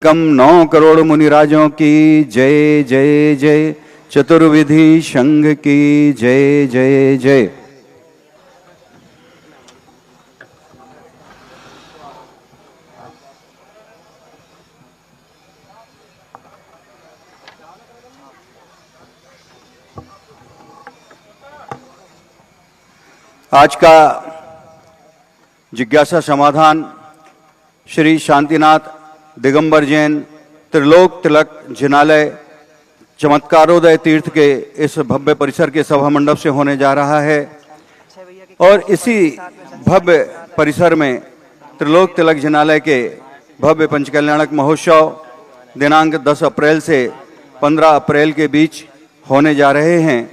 कम 9 करोड़ मुनिराजों की जय जय जय। चतुर्विधि संघ की जय जय जय। आज का जिज्ञासा समाधान श्री शांतिनाथ दिगंबर जैन त्रिलोक तिलक जिनालय चमत्कारोदय तीर्थ के इस भव्य परिसर के सभा मंडप से होने जा रहा है और इसी भव्य परिसर में त्रिलोक तिलक जिनालय के भव्य पंचकल्याणक महोत्सव दिनांक 10 अप्रैल से 15 अप्रैल के बीच होने जा रहे हैं।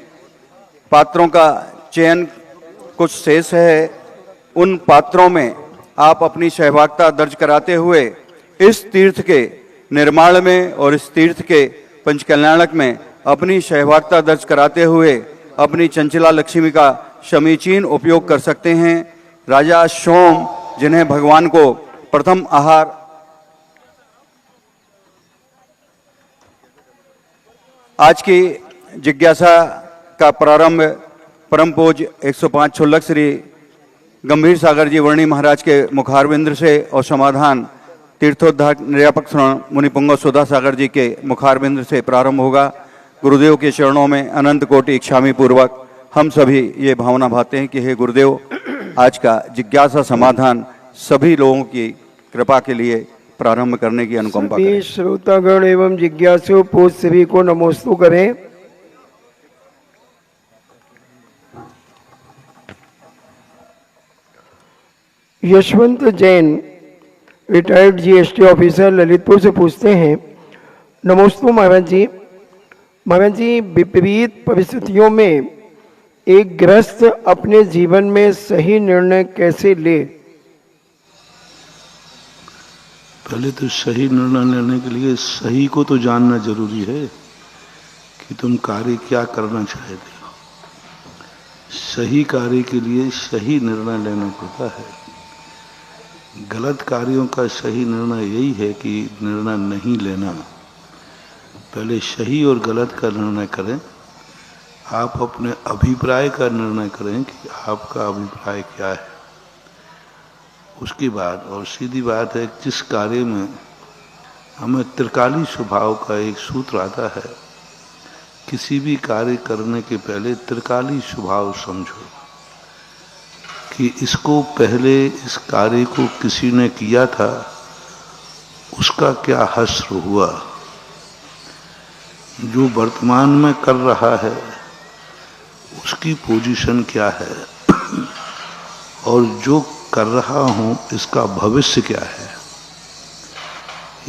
पात्रों का चयन कुछ शेष है। उन पात्रों में आप अपनी सहभागिता दर्ज कराते हुए इस तीर्थ के निर्माण में और इस तीर्थ के पंचकल्याणक में अपनी सहभागिता दर्ज कराते हुए अपनी चंचला लक्ष्मी का समीचीन उपयोग कर सकते हैं। राजा सोम जिन्हें भगवान को प्रथम आहार आज की जिज्ञासा का प्रारंभ परम पूज्य 105 छोलक श्री गंभीर सागर जी वर्णी महाराज के मुखारविंद से और समाधान तीर्थोद्धार निर्यापक श्रवण मुनि पुंगव सुधा सागर जी के मुखारविंद से प्रारंभ होगा। गुरुदेव के चरणों में अनंत कोटि इच्छामी पूर्वक हम सभी ये भावना भाते हैं कि हे गुरुदेव, आज का जिज्ञासा समाधान सभी लोगों की कृपा के लिए प्रारंभ करने की अनुकंपा करें। श्रोतागण एवं जिज्ञासु पूज सभी को नमोस्तु करें। Yashwant Jain retired GST officer Lalitpur से पूछते हैं, नमोस्तु महाराज जी। महाराज जी, विपरीत परिस्थितियों में एक गृहस्थ अपने जीवन में सही निर्णय कैसे ले? पहले तो सही निर्णय लेने के लिए सही को तो जानना जरूरी है कि तुम कार्य क्या करना चाहते हो। सही कार्य के लिए सही निर्णय लेना पड़ता है। गलत कार्यों का सही निर्णय यही है कि निर्णय नहीं लेना। पहले सही और गलत का निर्णय करें। आप अपने अभिप्राय का निर्णय करें कि आपका अभिप्राय क्या है। उसके बाद और सीधी बात है, जिस कार्य में हमें त्रिकाली स्वभाव का एक सूत्र आता है, किसी भी कार्य करने के पहले त्रिकाली स्वभाव समझो कि इसको पहले इस कार्य को किसी ने किया था, उसका क्या हश्र हुआ। जो वर्तमान में कर रहा है उसकी पोजीशन क्या है और जो कर रहा हूं इसका भविष्य क्या है।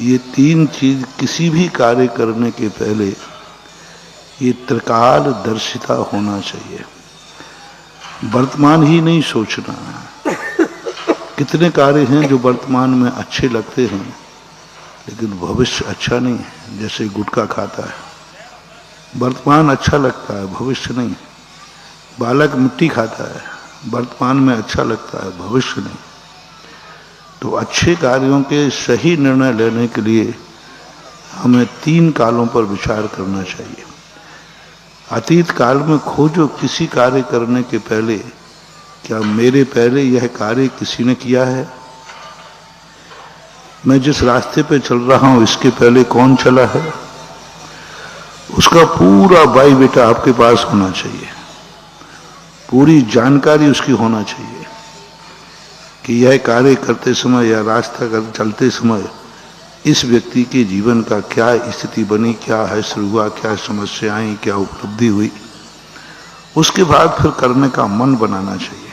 ये तीन चीज किसी भी कार्य करने के पहले ये त्रिकाल दर्शिता होना चाहिए। वर्तमान ही नहीं सोचना। कितने कार्य हैं जो वर्तमान में अच्छे लगते हैं लेकिन भविष्य अच्छा नहीं है। जैसे गुटखा खाता है, वर्तमान अच्छा लगता है, भविष्य नहीं। बालक मिट्टी खाता है, वर्तमान में अच्छा लगता है, भविष्य नहीं। तो अच्छे कार्यों के सही निर्णय लेने के लिए हमें तीन कालों पर विचार करना चाहिए। अतीत काल में खोजो किसी कार्य करने के पहले, क्या मेरे पहले यह कार्य किसी ने किया है। मैं जिस रास्ते पे चल रहा हूं इसके पहले कौन चला है, उसका पूरा बायोडाटा आपके पास होना चाहिए। पूरी जानकारी उसकी होना चाहिए कि यह कार्य करते समय या रास्ता चलते समय इस व्यक्ति के जीवन का क्या स्थिति बनी, क्या हश्र हुआ, क्या समस्याएं, क्या उपलब्धि हुई। उसके बाद फिर करने का मन बनाना चाहिए।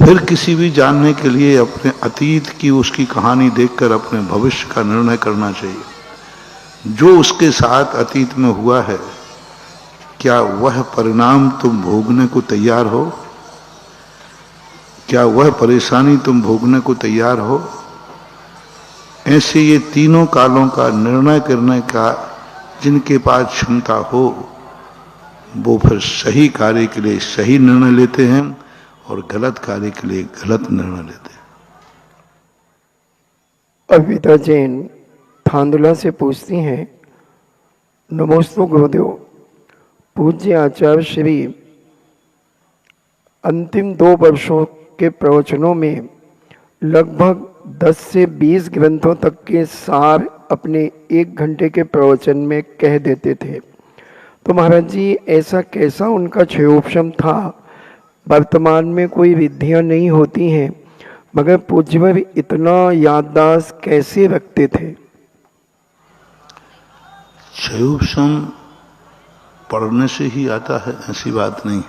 फिर किसी भी जानने के लिए अपने अतीत की उसकी कहानी देखकर अपने भविष्य का निर्णय करना चाहिए। जो उसके साथ अतीत में हुआ है, क्या वह परिणाम तुम भोगने को तैयार हो? क्या वह परेशानी तुम भोगने को तैयार हो? ऐसे ये तीनों कालों का निर्णय करने का जिनके पास क्षमता हो, वो फिर सही कार्य के लिए सही निर्णय लेते हैं और गलत कार्य के लिए गलत निर्णय लेते हैं। अविता जैन। थांदला से पूछती हैं, नमोस्तु गुरुदेव। पूज्य आचार्य श्री अंतिम 2 वर्षों के प्रवचनों में लगभग 10 से 20 ग्रंथों तक के सार अपने 1 घंटे के प्रवचन में कह देते थे। तो महाराज जी, ऐसा कैसा उनका क्षयोपशम था? वर्तमान में कोई विधियां नहीं होती हैं, मगर पूज्य इतना याददाश्त कैसे रखते थे? क्षयोपशम पढ़ने से ही आता है ऐसी बात नहीं।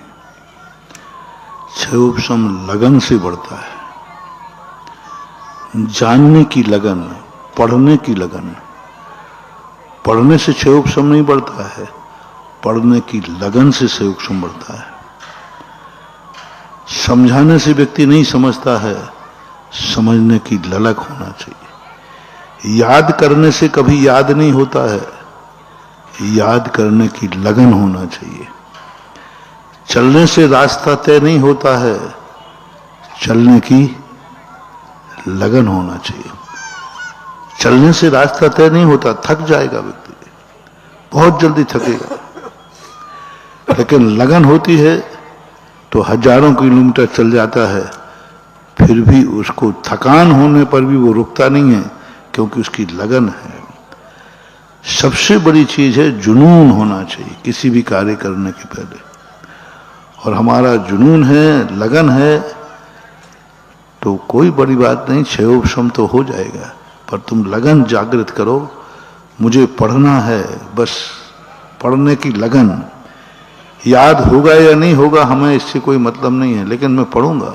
क्षयोपशम लगन से बढ़ता है। जानने की लगन, पढ़ने की लगन। पढ़ने से क्षयोपशम नहीं बढ़ता है, पढ़ने की लगन से क्षयोपशम बढ़ता है। समझाने से व्यक्ति नहीं समझता है, समझने की ललक होना चाहिए। याद करने से कभी याद नहीं होता है, याद करने की लगन होना चाहिए। चलने से रास्ता तय नहीं होता है, चलने की लगन होना चाहिए। चलने से रास्ता तय नहीं होता, थक जाएगा व्यक्ति, बहुत जल्दी थकेगा। लेकिन लगन होती है तो हजारों किलोमीटर चल जाता है, फिर भी उसको थकान होने पर भी वो रुकता नहीं है, क्योंकि उसकी लगन है। सबसे बड़ी चीज है जुनून होना चाहिए किसी भी कार्य करने के पहले। और हमारा जुनून है, लगन है, तो कोई बड़ी बात नहीं, क्षयोपशम तो हो जाएगा। पर तुम लगन जागृत करो, मुझे पढ़ना है, बस पढ़ने की लगन। याद होगा या नहीं होगा हमें इससे कोई मतलब नहीं है, लेकिन मैं पढ़ूंगा,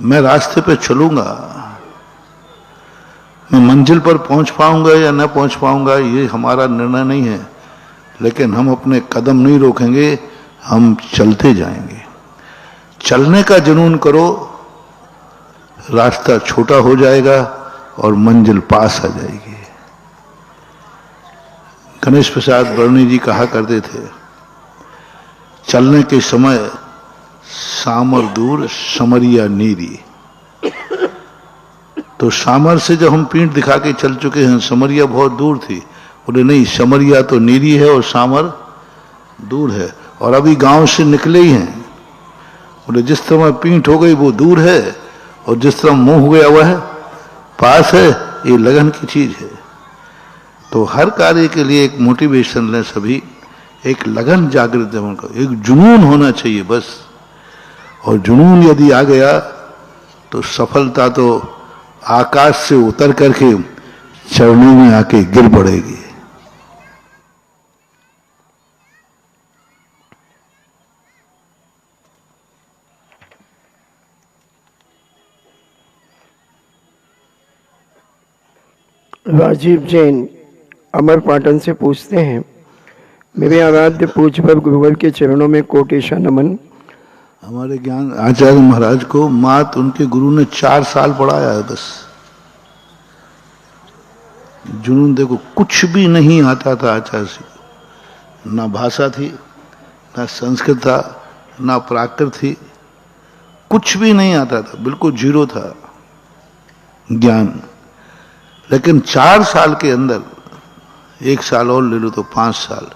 मैं रास्ते पे चलूंगा। मैं मंजिल पर पहुंच पाऊंगा या न पहुंच पाऊंगा ये हमारा निर्णय नहीं है, लेकिन हम अपने कदम नहीं रोकेंगे, हम चलते जाएंगे। चलने का जुनून करो, रास्ता छोटा हो जाएगा और मंजिल पास आ जाएगी। गणेश प्रसाद बरनी जी कहा करते थे, चलने के समय सामर दूर समरिया नीरी। तो सामर से जब हम पीठ दिखा के चल चुके हैं, समरिया बहुत दूर थी। बोले नहीं, समरिया तो नीरी है और सामर दूर है, और अभी गांव से निकले ही हैं। बोले जिस तरह पीठ हो गई वो दूर है, और जिस तरह मुंह हो गया वह पास है। ये लगन की चीज है। तो हर कार्य के लिए एक मोटिवेशन लें सभी, एक लगन जागृत जमन करो, एक जुनून होना चाहिए बस। और जुनून यदि आ गया तो सफलता तो आकाश से उतर करके चरणों में आके गिर पड़ेगी। राजीव जैन अमरपाटन से पूछते हैं, मेरे आराध्य पूज्यवर गुरुवर के चरणों में कोटेशा नमन। हमारे ज्ञान आचार्य महाराज को मात उनके गुरु ने 4 साल पढ़ाया है बस। जुनून देखो, कुछ भी नहीं आता था आचार्य से। ना भाषा थी, ना संस्कृत था, ना प्राकृत थी, कुछ भी नहीं आता था, बिल्कुल जीरो था ज्ञान। लेकिन 4 साल के अंदर, 1 साल और ले लो तो 5 साल,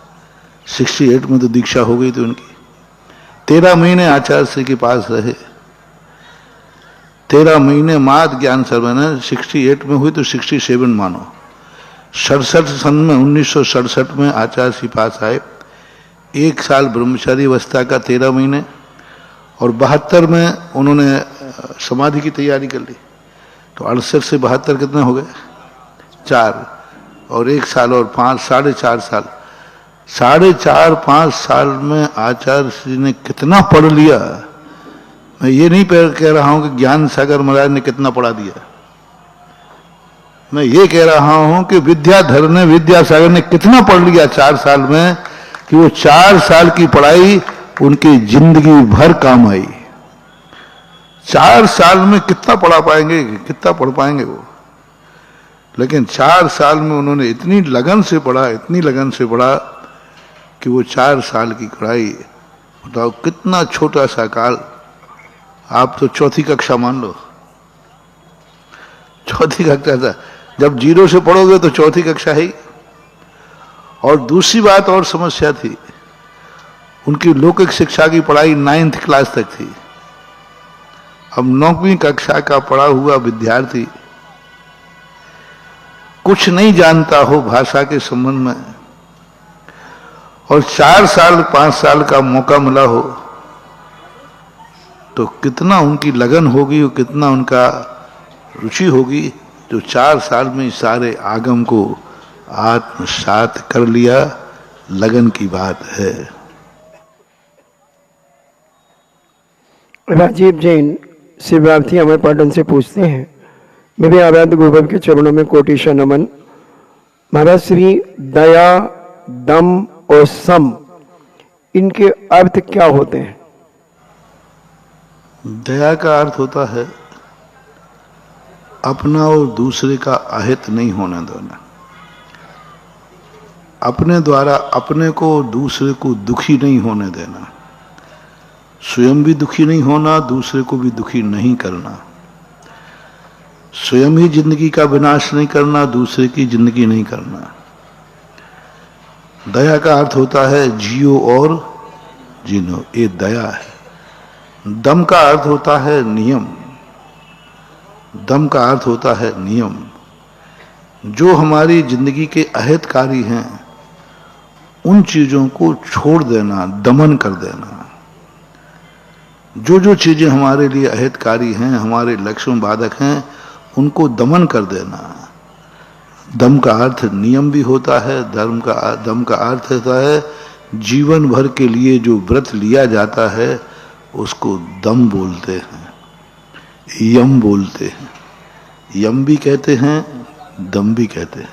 68 में तो दीक्षा हो गई थी उनकी। 13 महीने आचार्य श्री के पास रहे। 13 महीने मात ज्ञान सर्वना 68 में हुई तो 67 मानो। 67 सन में 1967 में आचार्य श्री पास आए। 1 साल ब्रह्मचारी अवस्था का 13 महीने, और 72 में उन्होंने समाधि की तैयारी कर ली। तो 68 से 72 कितने हो गए? 4, और 1 साल और 5, 4.5 साल। 4.5-5 साल में आचार्य श्री ने कितना पढ़ लिया। मैं ये नहीं कह रहा हूं कि ज्ञान सागर महाराज ने कितना पढ़ा दिया, मैं ये कह रहा हूं कि विद्याधर ने, विद्यासागर ने कितना पढ़ लिया 4 साल में, कि वो 4 साल की पढ़ाई उनकी जिंदगी भर काम आई। 4 साल में कितना पढ़ा पाएंगे, कितना पढ़ पाएंगे वो। लेकिन 4 साल में उन्होंने इतनी लगन से पढ़ा, इतनी लगन से पढ़ा कि वो 4 साल की पढ़ाई, बताओ कितना छोटा सा काल। आप तो 4थी कक्षा मान लो, 4थी कक्षा था जब 0 से पढ़ोगे तो चौथी कक्षा ही। और दूसरी बात और समस्या थी, उनकी लौकिक शिक्षा की पढ़ाई 9th क्लास तक थी। अब 9वीं कक्षा का पढ़ा हुआ विद्यार्थी कुछ नहीं जानता हो भाषा के संबंध में, और 4 साल 5 साल का मौका मिला हो, तो कितना उनकी लगन होगी और कितना उनका रुचि होगी, जो 4 साल में सारे आगम को आत्मसात कर लिया। लगन की बात है। राजीव जैन शिवरार्थी अमर पाटन से पूछते हैं, मेरे आराध्य गुरुदेव के चरणों में कोटिशा नमन। महाराज श्री दया, दम और सम, इनके अर्थ क्या होते हैं? दया का अर्थ होता है अपना और दूसरे का अहित नहीं होने देना, अपने द्वारा अपने को और दूसरे को दुखी नहीं होने देना, स्वयं भी दुखी नहीं होना, दूसरे को भी दुखी नहीं करना, स्वयं ही जिंदगी का विनाश नहीं करना, दूसरे की जिंदगी नहीं करना। दया का अर्थ होता है जियो और जीनो, ये दया है। दम का अर्थ होता है नियम, दम का अर्थ होता है नियम। जो हमारी जिंदगी के अहितकारी हैं उन चीजों को छोड़ देना, दमन कर देना। जो जो चीजें हमारे लिए अहितकारी हैं, हमारे लक्ष्य में बाधक हैं, उनको दमन कर देना। दम का अर्थ नियम भी होता है। दम का अर्थ होता है जीवन भर के लिए जो व्रत लिया जाता है उसको दम बोलते हैं, यम बोलते हैं। यम भी कहते हैं, दम भी कहते हैं।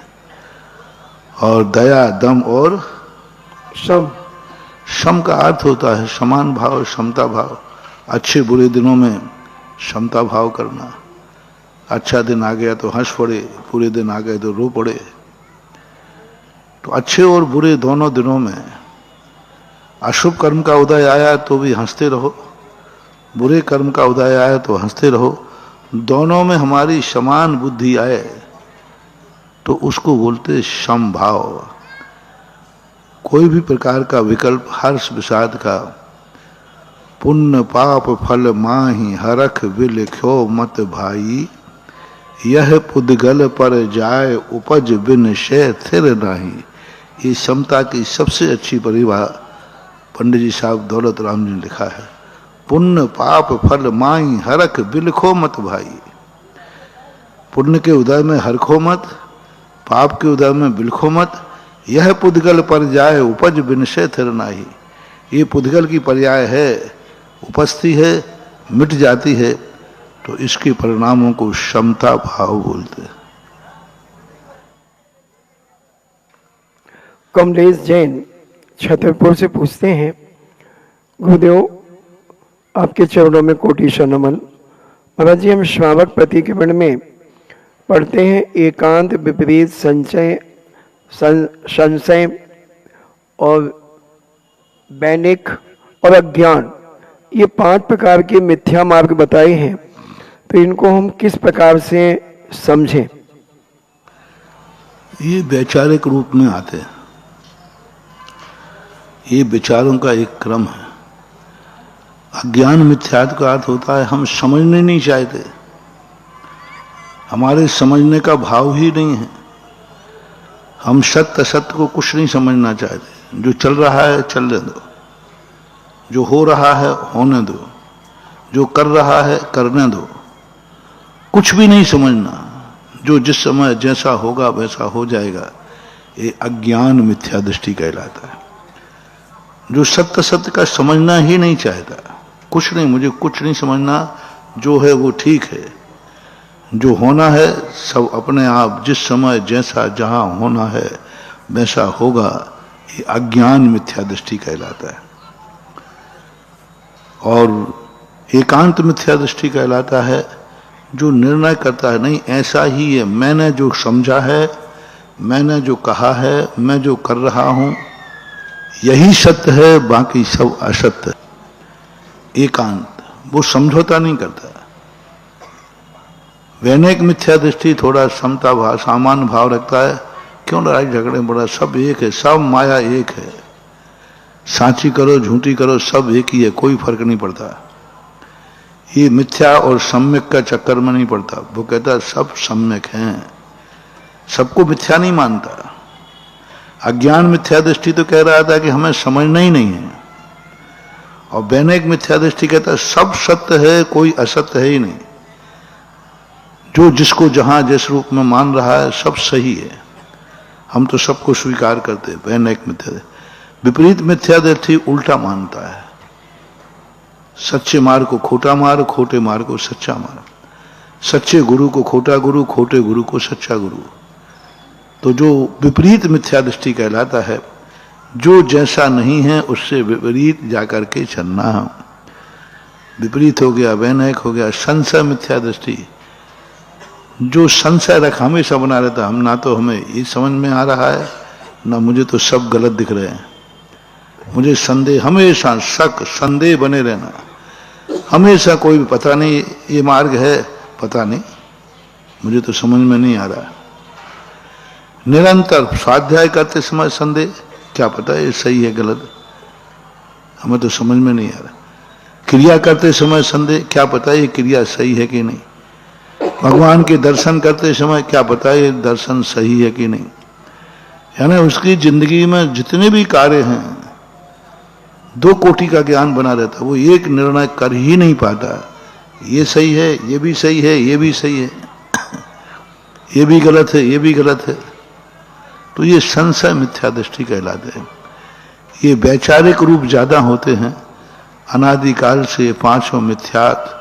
और दया, दम और शम का अर्थ होता है समान भाव, क्षमता भाव। अच्छे बुरे दिनों में क्षमता भाव करना। अच्छा दिन आ गया तो हंस पड़े, बुरे दिन आ गए तो रो पड़े। तो अच्छे और बुरे दोनों दिनों में अशुभ कर्म का उदय आया तो भी हंसते रहो, बुरे कर्म का उदय आया तो हंसते रहो। दोनों में हमारी समान बुद्धि आए तो उसको बोलते सम भाव। कोई भी प्रकार का विकल्प, हर्ष विषाद का, पुण्य पाप फल माही हरख विल ख्यो मत भाई, यह पुद्गल पर जाए उपज बिन शे थिर नाही। ये समता की सबसे अच्छी परिभाषा पंडित जी साहब दौलत राम जी ने लिखा है। पुण्य पाप फल माई हरख बिलखो मत भाई। पुण्य के उदय में हरखो मत, पाप के उदय में बिलखो मत। यह पुद्गल पर जाए उपज बिन शे थिर नाही। ये पुद्गल की पर्याय है, उपजती है, मिट जाती है, तो इसके परिणामों को क्षमता भाव बोलते हैं। कमलेश जैन छतरपुर से पूछते हैं, गुरुदेव आपके चरणों में कोटिशा नमन। महाराज जी, हम श्रावक प्रतिक्रमण में पढ़ते हैं एकांत, विपरीत, संशय और वैनिक और अज्ञान, ये 5 प्रकार के मिथ्या मार्ग बताए हैं, तो इनको हम किस प्रकार से समझें? ये वैचारिक रूप में आते हैं। ये विचारों का एक क्रम है। अज्ञान मिथ्यात्व का अर्थ होता है हम समझने नहीं चाहते, हमारे समझने का भाव ही नहीं है। हम सत्य असत्य को कुछ नहीं समझना चाहते। जो चल रहा है चलने दो, जो हो रहा है होने दो, जो कर रहा है करने दो, कुछ भी नहीं समझना। जो जिस समय जैसा होगा वैसा हो जाएगा, ये अज्ञान मिथ्या दृष्टि कहलाता है। जो सत्य सत्य का समझना ही नहीं चाहता, कुछ नहीं, मुझे कुछ नहीं समझना, जो है वो ठीक है, जो होना है सब अपने आप जिस समय जैसा जहां होना है वैसा होगा, ये अज्ञान मिथ्या दृष्टि कहलाता है। और एकांत मिथ्या दृष्टि कहलाता है जो निर्णय करता है नहीं ऐसा ही है, मैंने जो समझा है, मैंने जो कहा है, मैं जो कर रहा हूं यही सत्य है, बाकी सब असत्य है। एकांत, वो समझौता नहीं करता। वैनिक मिथ्या दृष्टि थोड़ा समता भाव, सामान्य भाव रखता है। क्यों लड़ाई झगड़े बड़ा, सब एक है, सब माया एक है। सांची करो झूठी करो सब एक ही है, कोई फर्क नहीं पड़ता। ये मिथ्या और सम्यक का चक्कर में नहीं पड़ता। वो कहता है सब सम्यक हैं, सबको मिथ्या नहीं मानता। अज्ञान मिथ्या दृष्टि तो कह रहा था कि हमें समझना ही नहीं है, और वैनिक मिथ्या दृष्टि कहता है सब सत्य है, कोई असत्य है ही नहीं। जो जिसको जहां जिस रूप में मान रहा है सब सही है, हम तो सबको स्वीकार करते हैं। वैनिक मिथ्या, विपरीत मिथ्या दृष्टि उल्टा मानता है। सच्चे मार्ग को खोटा मार्ग, खोटे मार्ग को सच्चा मार्ग, सच्चे गुरु को खोटा गुरु, खोटे गुरु को सच्चा गुरु। तो जो विपरीत मिथ्या दृष्टि कहलाता है, जो जैसा नहीं है उससे विपरीत जाकर के चलना। विपरीत हो गया, वैनिक हो गया। संशय मिथ्या दृष्टि, जो संशय रख हमेशा बना रहता, हम ना तो हमें ये समझ में आ रहा है, ना मुझे तो सब गलत दिख रहे हैं। मुझे संदेह, हमेशा शक संदेह बने रहना, हमेशा कोई भी पता नहीं ये मार्ग है, पता नहीं, मुझे तो समझ में नहीं आ रहा। निरंतर स्वाध्याय करते समय संदेह, क्या पता ये सही है गलत, हमें तो समझ में नहीं आ रहा। क्रिया करते समय संदेह, क्या पता ये क्रिया सही है कि नहीं। भगवान के दर्शन करते समय क्या पता ये दर्शन सही है कि नहीं। यानी उसकी जिंदगी में जितने भी कार्य हैं, दो कोटि का ज्ञान बना रहता, वो एक निर्णय कर ही नहीं पाता। ये सही है, ये भी सही है, ये भी सही है, ये भी गलत है, ये भी गलत है। तो ये संशय मिथ्या दृष्टि कहलाते हैं। ये वैचारिक रूप ज्यादा होते हैं। अनादिकाल से ये पांचों मिथ्यात्व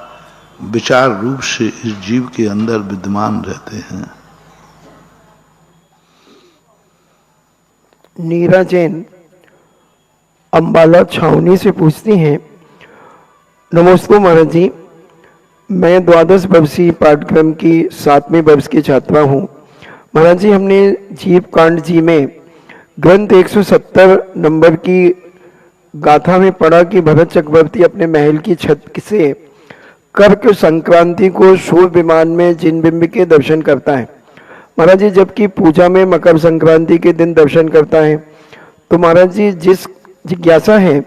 विचार रूप से इस जीव के अंदर विद्यमान रहते हैं। नीरा जैन अंबाला छावनी से पूछती हैं, नमस्ते महाराज जी, मैं 12 वर्षीय पाठ्यक्रम की 7वें वर्ष की छात्रा हूँ। महाराज जी, हमने जीव कांड जी में ग्रंथ 170 नंबर की गाथा में पढ़ा कि भरत चक्रवर्ती अपने महल की छत से कर्क संक्रांति को सूर्य विमान में जिन बिंब के दर्शन करता है। महाराज जी, जबकि पूजा में मकर संक्रांति के दिन दर्शन करता है, तो महाराज जी जिस जिज्ञासा है,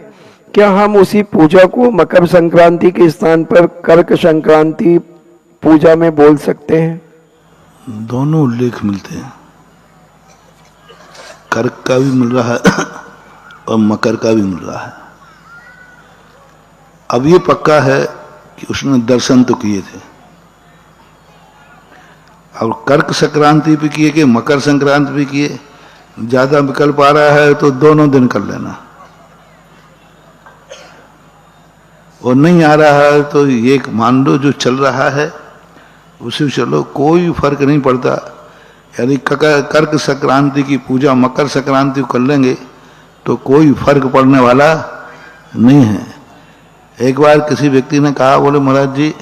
क्या हम उसी पूजा को मकर संक्रांति के स्थान पर कर्क संक्रांति पूजा में बोल सकते हैं? दोनों उल्लेख मिलते हैं, कर्क का भी मिल रहा है और मकर का भी मिल रहा है। अब ये पक्का है कि उसने दर्शन तो किए थे। अब कर्क संक्रांति भी किए कि मकर संक्रांति भी किए, ज्यादा विकल्प आ रहा है तो दोनों दिन कर लेना, और नहीं आ रहा है तो एक मान लो जो चल रहा है उसे चलो, कोई फर्क नहीं पड़ता। यदि कर्क संक्रांति की पूजा मकर संक्रांति को कर लेंगे तो कोई फर्क पड़ने वाला नहीं है। एक बार किसी व्यक्ति ने कहा, बोले महाराज जी,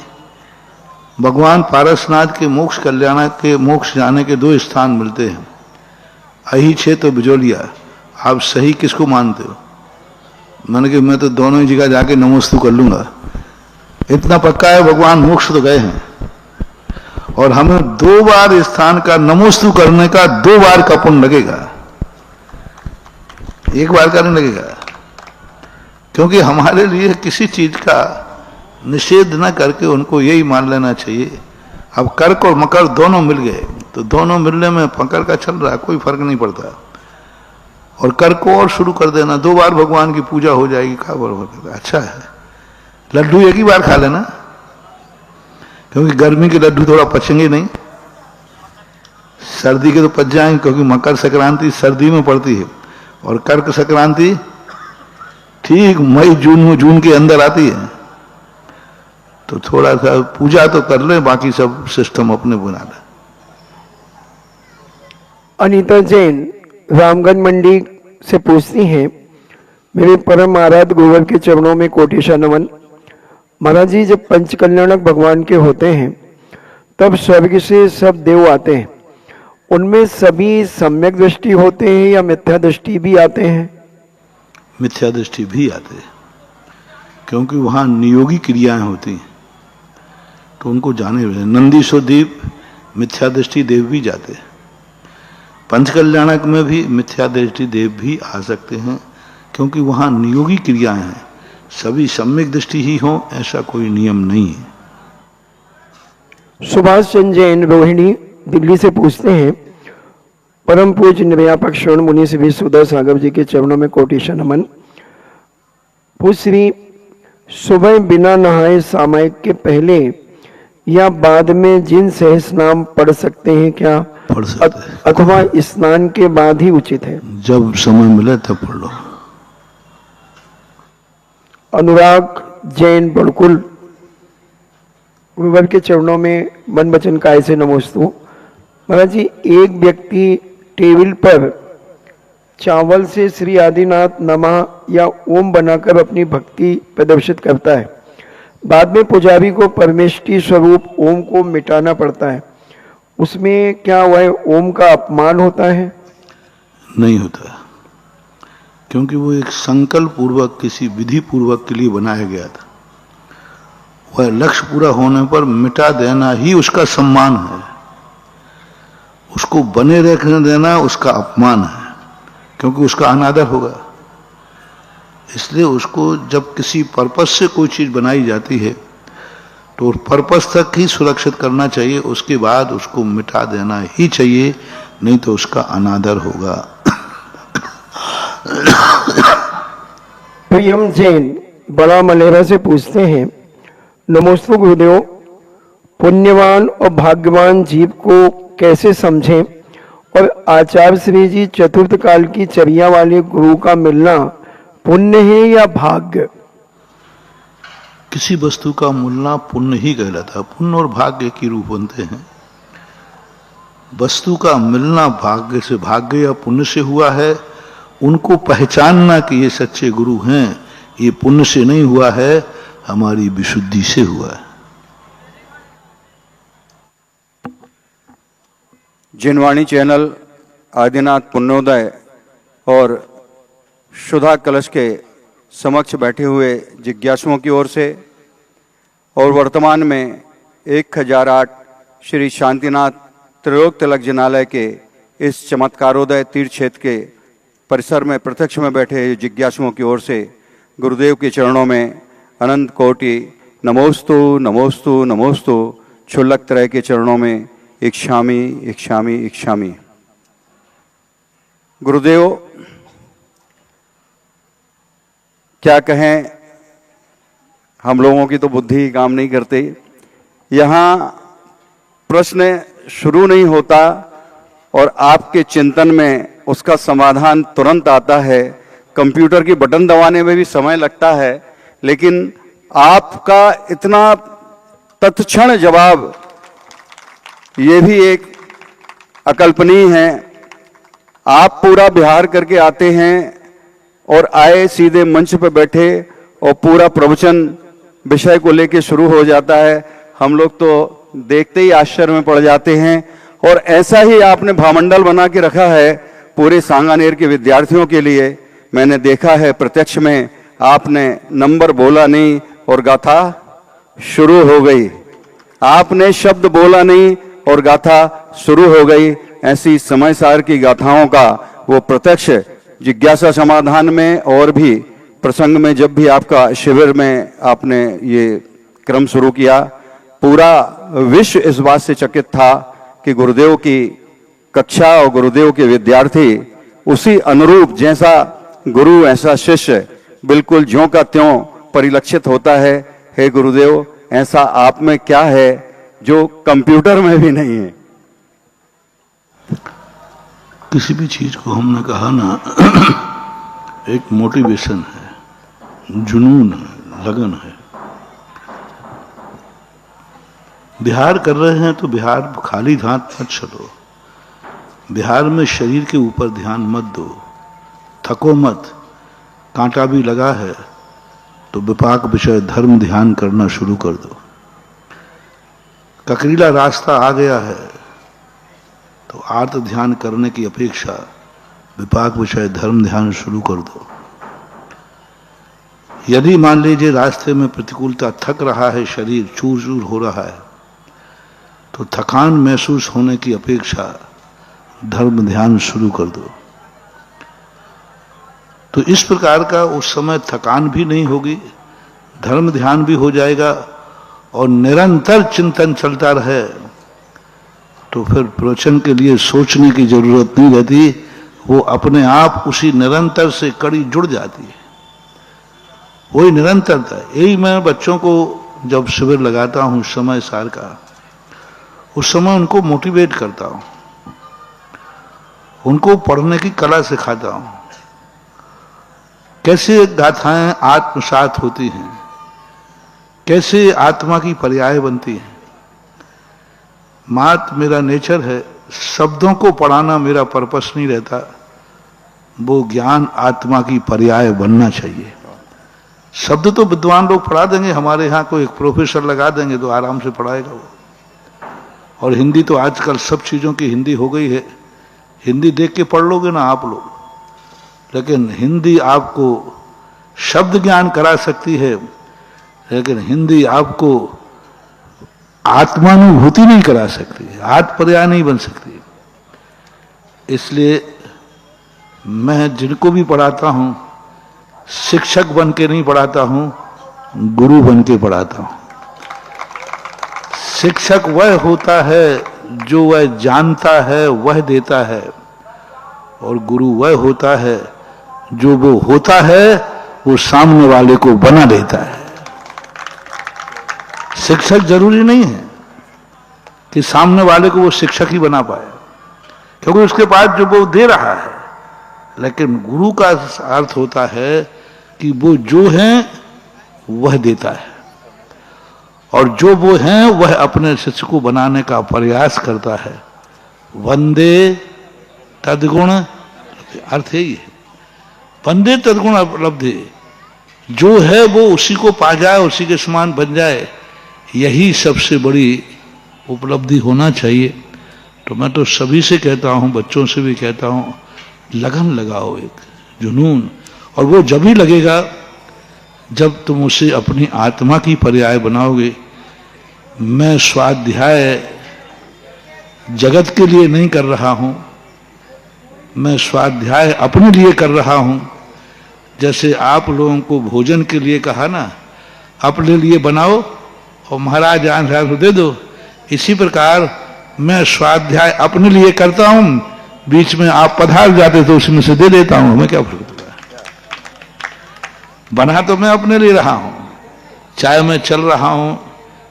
भगवान पारसनाथ के मोक्ष कल्याण के मोक्ष जाने के 2 स्थान मिलते हैं, अहिछे तो बिजोलिया, आप सही किसको मानते हो? मैंने कि मैं तो दोनों ही जगह जाके नमोस्तु कर लूंगा। इतना पक्का है भगवान मोक्ष तो गए हैं, और हमें 2 बार स्थान का नमोस्तु करने का 2 बार का पुण्य लगेगा, 1 बार का नहीं लगेगा। क्योंकि हमारे लिए किसी चीज का निषेध न करके उनको यही मान लेना चाहिए। अब कर्क और मकर दोनों मिल गए, तो दोनों मिलने में मकर का चल रहा है, कोई फर्क नहीं पड़ता। और कर्क को और शुरू कर देना, 2 बार भगवान की पूजा हो जाएगी, क्या बराबर? अच्छा है, लड्डू एक ही बार खा लेना, क्योंकि गर्मी के लड्डू थोड़ा पचेंगे नहीं, सर्दी के तो पच जाएंगे, क्योंकि मकर संक्रांति सर्दी में पड़ती है और कर्क संक्रांति ठीक मई जून के अंदर आती है। तो थोड़ा सा पूजा तो कर ले, बाकी सब सिस्टम अपने बना ले। अनीता जैन रामगंज मंडी से पूछती हैं, मेरे परम आराध्य गुरुवर के चरणों में कोटिशा नमन। महाराज जी, जब पंचकल्याणक भगवान के होते हैं तब स्वर्ग से सब देव आते हैं, उनमें सभी सम्यक दृष्टि होते हैं या मिथ्या दृष्टि भी आते हैं? मिथ्या दृष्टि भी आते हैं, क्योंकि वहां नियोगी क्रियाएं होती हैं। तो उनको जाने हुए नंदीश्वर द्वीप मिथ्या दृष्टि देव भी जाते हैं, पंचकल्याणक में भी मिथ्या दृष्टि देव भी आ सकते हैं, क्योंकि वहां नियोगी क्रियाएं हैं। सभी सम्यक दृष्टि ही हो ऐसा कोई नियम नहीं है। सुभाष चंद्र जैन रोहिणी दिल्ली से पूछते हैं, परम पूज्य निर्यापक श्रवण मुनि श्री सुधा सागर जी के चरणों में कोटि नमन। पूज्य श्री, सुबह बिना नहाए सामायिक के पहले या बाद में जिन सहस नाम पढ़ सकते हैं क्या, पढ़ सकते हैं, अथवा स्नान के बाद ही उचित है? जब समय मिले तब पढ़ लो। अनुराग जैन बड़कुल गुरुवर के चरणों में मन वचन काय से नमोस्तु। महाराज जी, एक व्यक्ति टेबल पर चावल से श्री आदिनाथ नमः या ओम बनाकर अपनी भक्ति प्रदर्शित करता है, बाद में पुजारी को परमेष्टि स्वरूप ओम को मिटाना पड़ता है, उसमें क्या वह ओम का अपमान होता है? नहीं होता, क्योंकि वो एक संकल्प पूर्वक किसी विधि पूर्वक के लिए बनाया गया था। वह लक्ष्य पूरा होने पर मिटा देना ही उसका सम्मान है, उसको बने रखने देना उसका अपमान है, क्योंकि उसका अनादर होगा। इसलिए उसको जब किसी पर्पस से कोई चीज बनाई जाती है तो पर्पस तक ही सुरक्षित करना चाहिए, उसके बाद उसको मिटा देना ही चाहिए, नहीं तो उसका अनादर होगा। प्रियम जैन बड़ा मलेरा से पूछते हैं, नमोस्तु गुरुदेव, पुण्यवान और भाग्यवान जीव को कैसे समझें और आचार्य श्री जी चतुर्थ काल की चर्या वाले गुरु का मिलना पुण्य है या भाग्य? किसी वस्तु का मिलना पुण्य ही कहलाता है। पुण्य और भाग्य की रूप बनते हैं। वस्तु का मिलना भाग्य से, भाग्य या पुण्य से हुआ है। उनको पहचानना कि ये सच्चे गुरु हैं, ये पुण्य से नहीं हुआ है, हमारी विशुद्धि से हुआ है। जिनवाणी चैनल, आदिनाथ पुण्योदय और सुधा कलश के समक्ष बैठे हुए जिज्ञासुओं की ओर से और वर्तमान में 1008 श्री शांतिनाथ त्रिलोक तिलक जिनालय के इस चमत्कारोदय तीर्थ क्षेत्र के परिसर में प्रत्यक्ष में बैठे जिज्ञासुओं की ओर से गुरुदेव के चरणों में अनंत कोटि नमोस्तु नमोस्तु नमोस्तु। क्षुल्लक त्रय के चरणों में इक्षामि इक्षामि इक्षामि। गुरुदेव, क्या कहें, हम लोगों की तो बुद्धि काम नहीं करती। यहाँ प्रश्न शुरू नहीं होता और आपके चिंतन में उसका समाधान तुरंत आता है। कंप्यूटर की बटन दबाने में भी समय लगता है, लेकिन आपका इतना तत्क्षण जवाब, ये भी एक अकल्पनीय है। आप पूरा बिहार करके आते हैं और आए सीधे मंच पर बैठे और पूरा प्रवचन विषय को लेके शुरू हो जाता है। हम लोग तो देखते ही आश्चर्य में पड़ जाते हैं। और ऐसा ही आपने भामंडल बना के रखा है पूरे सांगानेर के विद्यार्थियों के लिए। मैंने देखा है प्रत्यक्ष में, आपने नंबर बोला नहीं और गाथा शुरू हो गई। आपने शब्द बोला नहीं और गाथा शुरू हो गई। ऐसी समय सार की गाथाओं का वो प्रत्यक्ष जिज्ञासा समाधान में और भी प्रसंग में, जब भी आपका शिविर में आपने ये क्रम शुरू किया, पूरा विश्व इस बात से चकित था कि गुरुदेव की कक्षा और गुरुदेव के विद्यार्थी उसी अनुरूप, जैसा गुरु ऐसा शिष्य, बिल्कुल ज्यों का त्यों परिलक्षित होता है। हे गुरुदेव, ऐसा आप में क्या है जो कंप्यूटर में भी नहीं है? किसी भी चीज को हमने कहा ना, एक मोटिवेशन है, जुनून है, लगन है। बिहार कर रहे हैं तो बिहार खाली हाथ मत चलो। बिहार में शरीर के ऊपर ध्यान मत दो, थको मत। कांटा भी लगा है तो विपाक विषय धर्म ध्यान करना शुरू कर दो। ककरीला रास्ता आ गया है तो आर्त ध्यान करने की अपेक्षा विपाक विषय धर्म ध्यान शुरू कर दो। यदि मान लीजिए रास्ते में प्रतिकूलता, थक रहा है, शरीर चूर चूर हो रहा है, तो थकान महसूस होने की अपेक्षा धर्म ध्यान शुरू कर दो। तो इस प्रकार का उस समय थकान भी नहीं होगी, धर्म ध्यान भी हो जाएगा और निरंतर चिंतन चलता रहे तो फिर प्रवचन के लिए सोचने की जरूरत नहीं रहती, वो अपने आप उसी निरंतर से कड़ी जुड़ जाती है। वही निरंतरता। यही मैं बच्चों को जब शिविर लगाता हूं समय सार का, उस समय उनको मोटिवेट करता हूं, उनको पढ़ने की कला सिखाता हूं, कैसे गाथाएं आत्मसात होती हैं, कैसे आत्मा की पर्याय बनती हैं। मात मेरा नेचर है, शब्दों को पढ़ाना मेरा पर्पस नहीं रहता, वो ज्ञान आत्मा की पर्याय बनना चाहिए। शब्द तो विद्वान लोग पढ़ा देंगे, हमारे यहाँ कोई एक प्रोफेसर लगा देंगे तो आराम से पढ़ाएगा वो। और हिंदी तो आजकल सब चीजों की हिंदी हो गई है, हिंदी देख के पढ़ लोगे ना आप लोग, लेकिन हिंदी आपको शब्द ज्ञान करा सकती है, लेकिन हिंदी आपको आत्मानुभूति नहीं करा सकती, आत्मपर्याय नहीं बन सकती। इसलिए मैं जिनको भी पढ़ाता हूं, शिक्षक बन के नहीं पढ़ाता हूं, गुरु बन के पढ़ाता हूं। शिक्षक वह होता है जो वह जानता है वह देता है, और गुरु वह होता है जो वो होता है वो सामने वाले को बना देता है। शिक्षक जरूरी नहीं है कि सामने वाले को वो शिक्षक ही बना पाए, क्योंकि उसके पास जो वो दे रहा है, लेकिन गुरु का अर्थ होता है कि वो जो है वह देता है, और जो वो है वह अपने शिष्य को बनाने का प्रयास करता है। वंदे तद्गुण, अर्थ यही है, वंदे तद्गुण उपलब्धि, जो है वो उसी को पा जाए, उसी के समान बन जाए, यही सबसे बड़ी उपलब्धि होना चाहिए। तो मैं तो सभी से कहता हूं, बच्चों से भी कहता हूं, लगन लगाओ, एक जुनून, और वो जब ही लगेगा जब तुम उसे अपनी आत्मा की पर्याय बनाओगे। मैं स्वाध्याय जगत के लिए नहीं कर रहा हूं, मैं स्वाध्याय अपने लिए कर रहा हूं। जैसे आप लोगों को भोजन के लिए कहा ना, अपने लिए बनाओ और महाराज आंध्रा को दे दो, इसी प्रकार मैं स्वाध्याय अपने लिए करता हूं, बीच में आप पधार जाते तो उसमें से दे देता हूं, हमें क्या फर्क पड़ता है। बना तो मैं अपने लिए रहा हूं, चाहे मैं चल रहा हूं,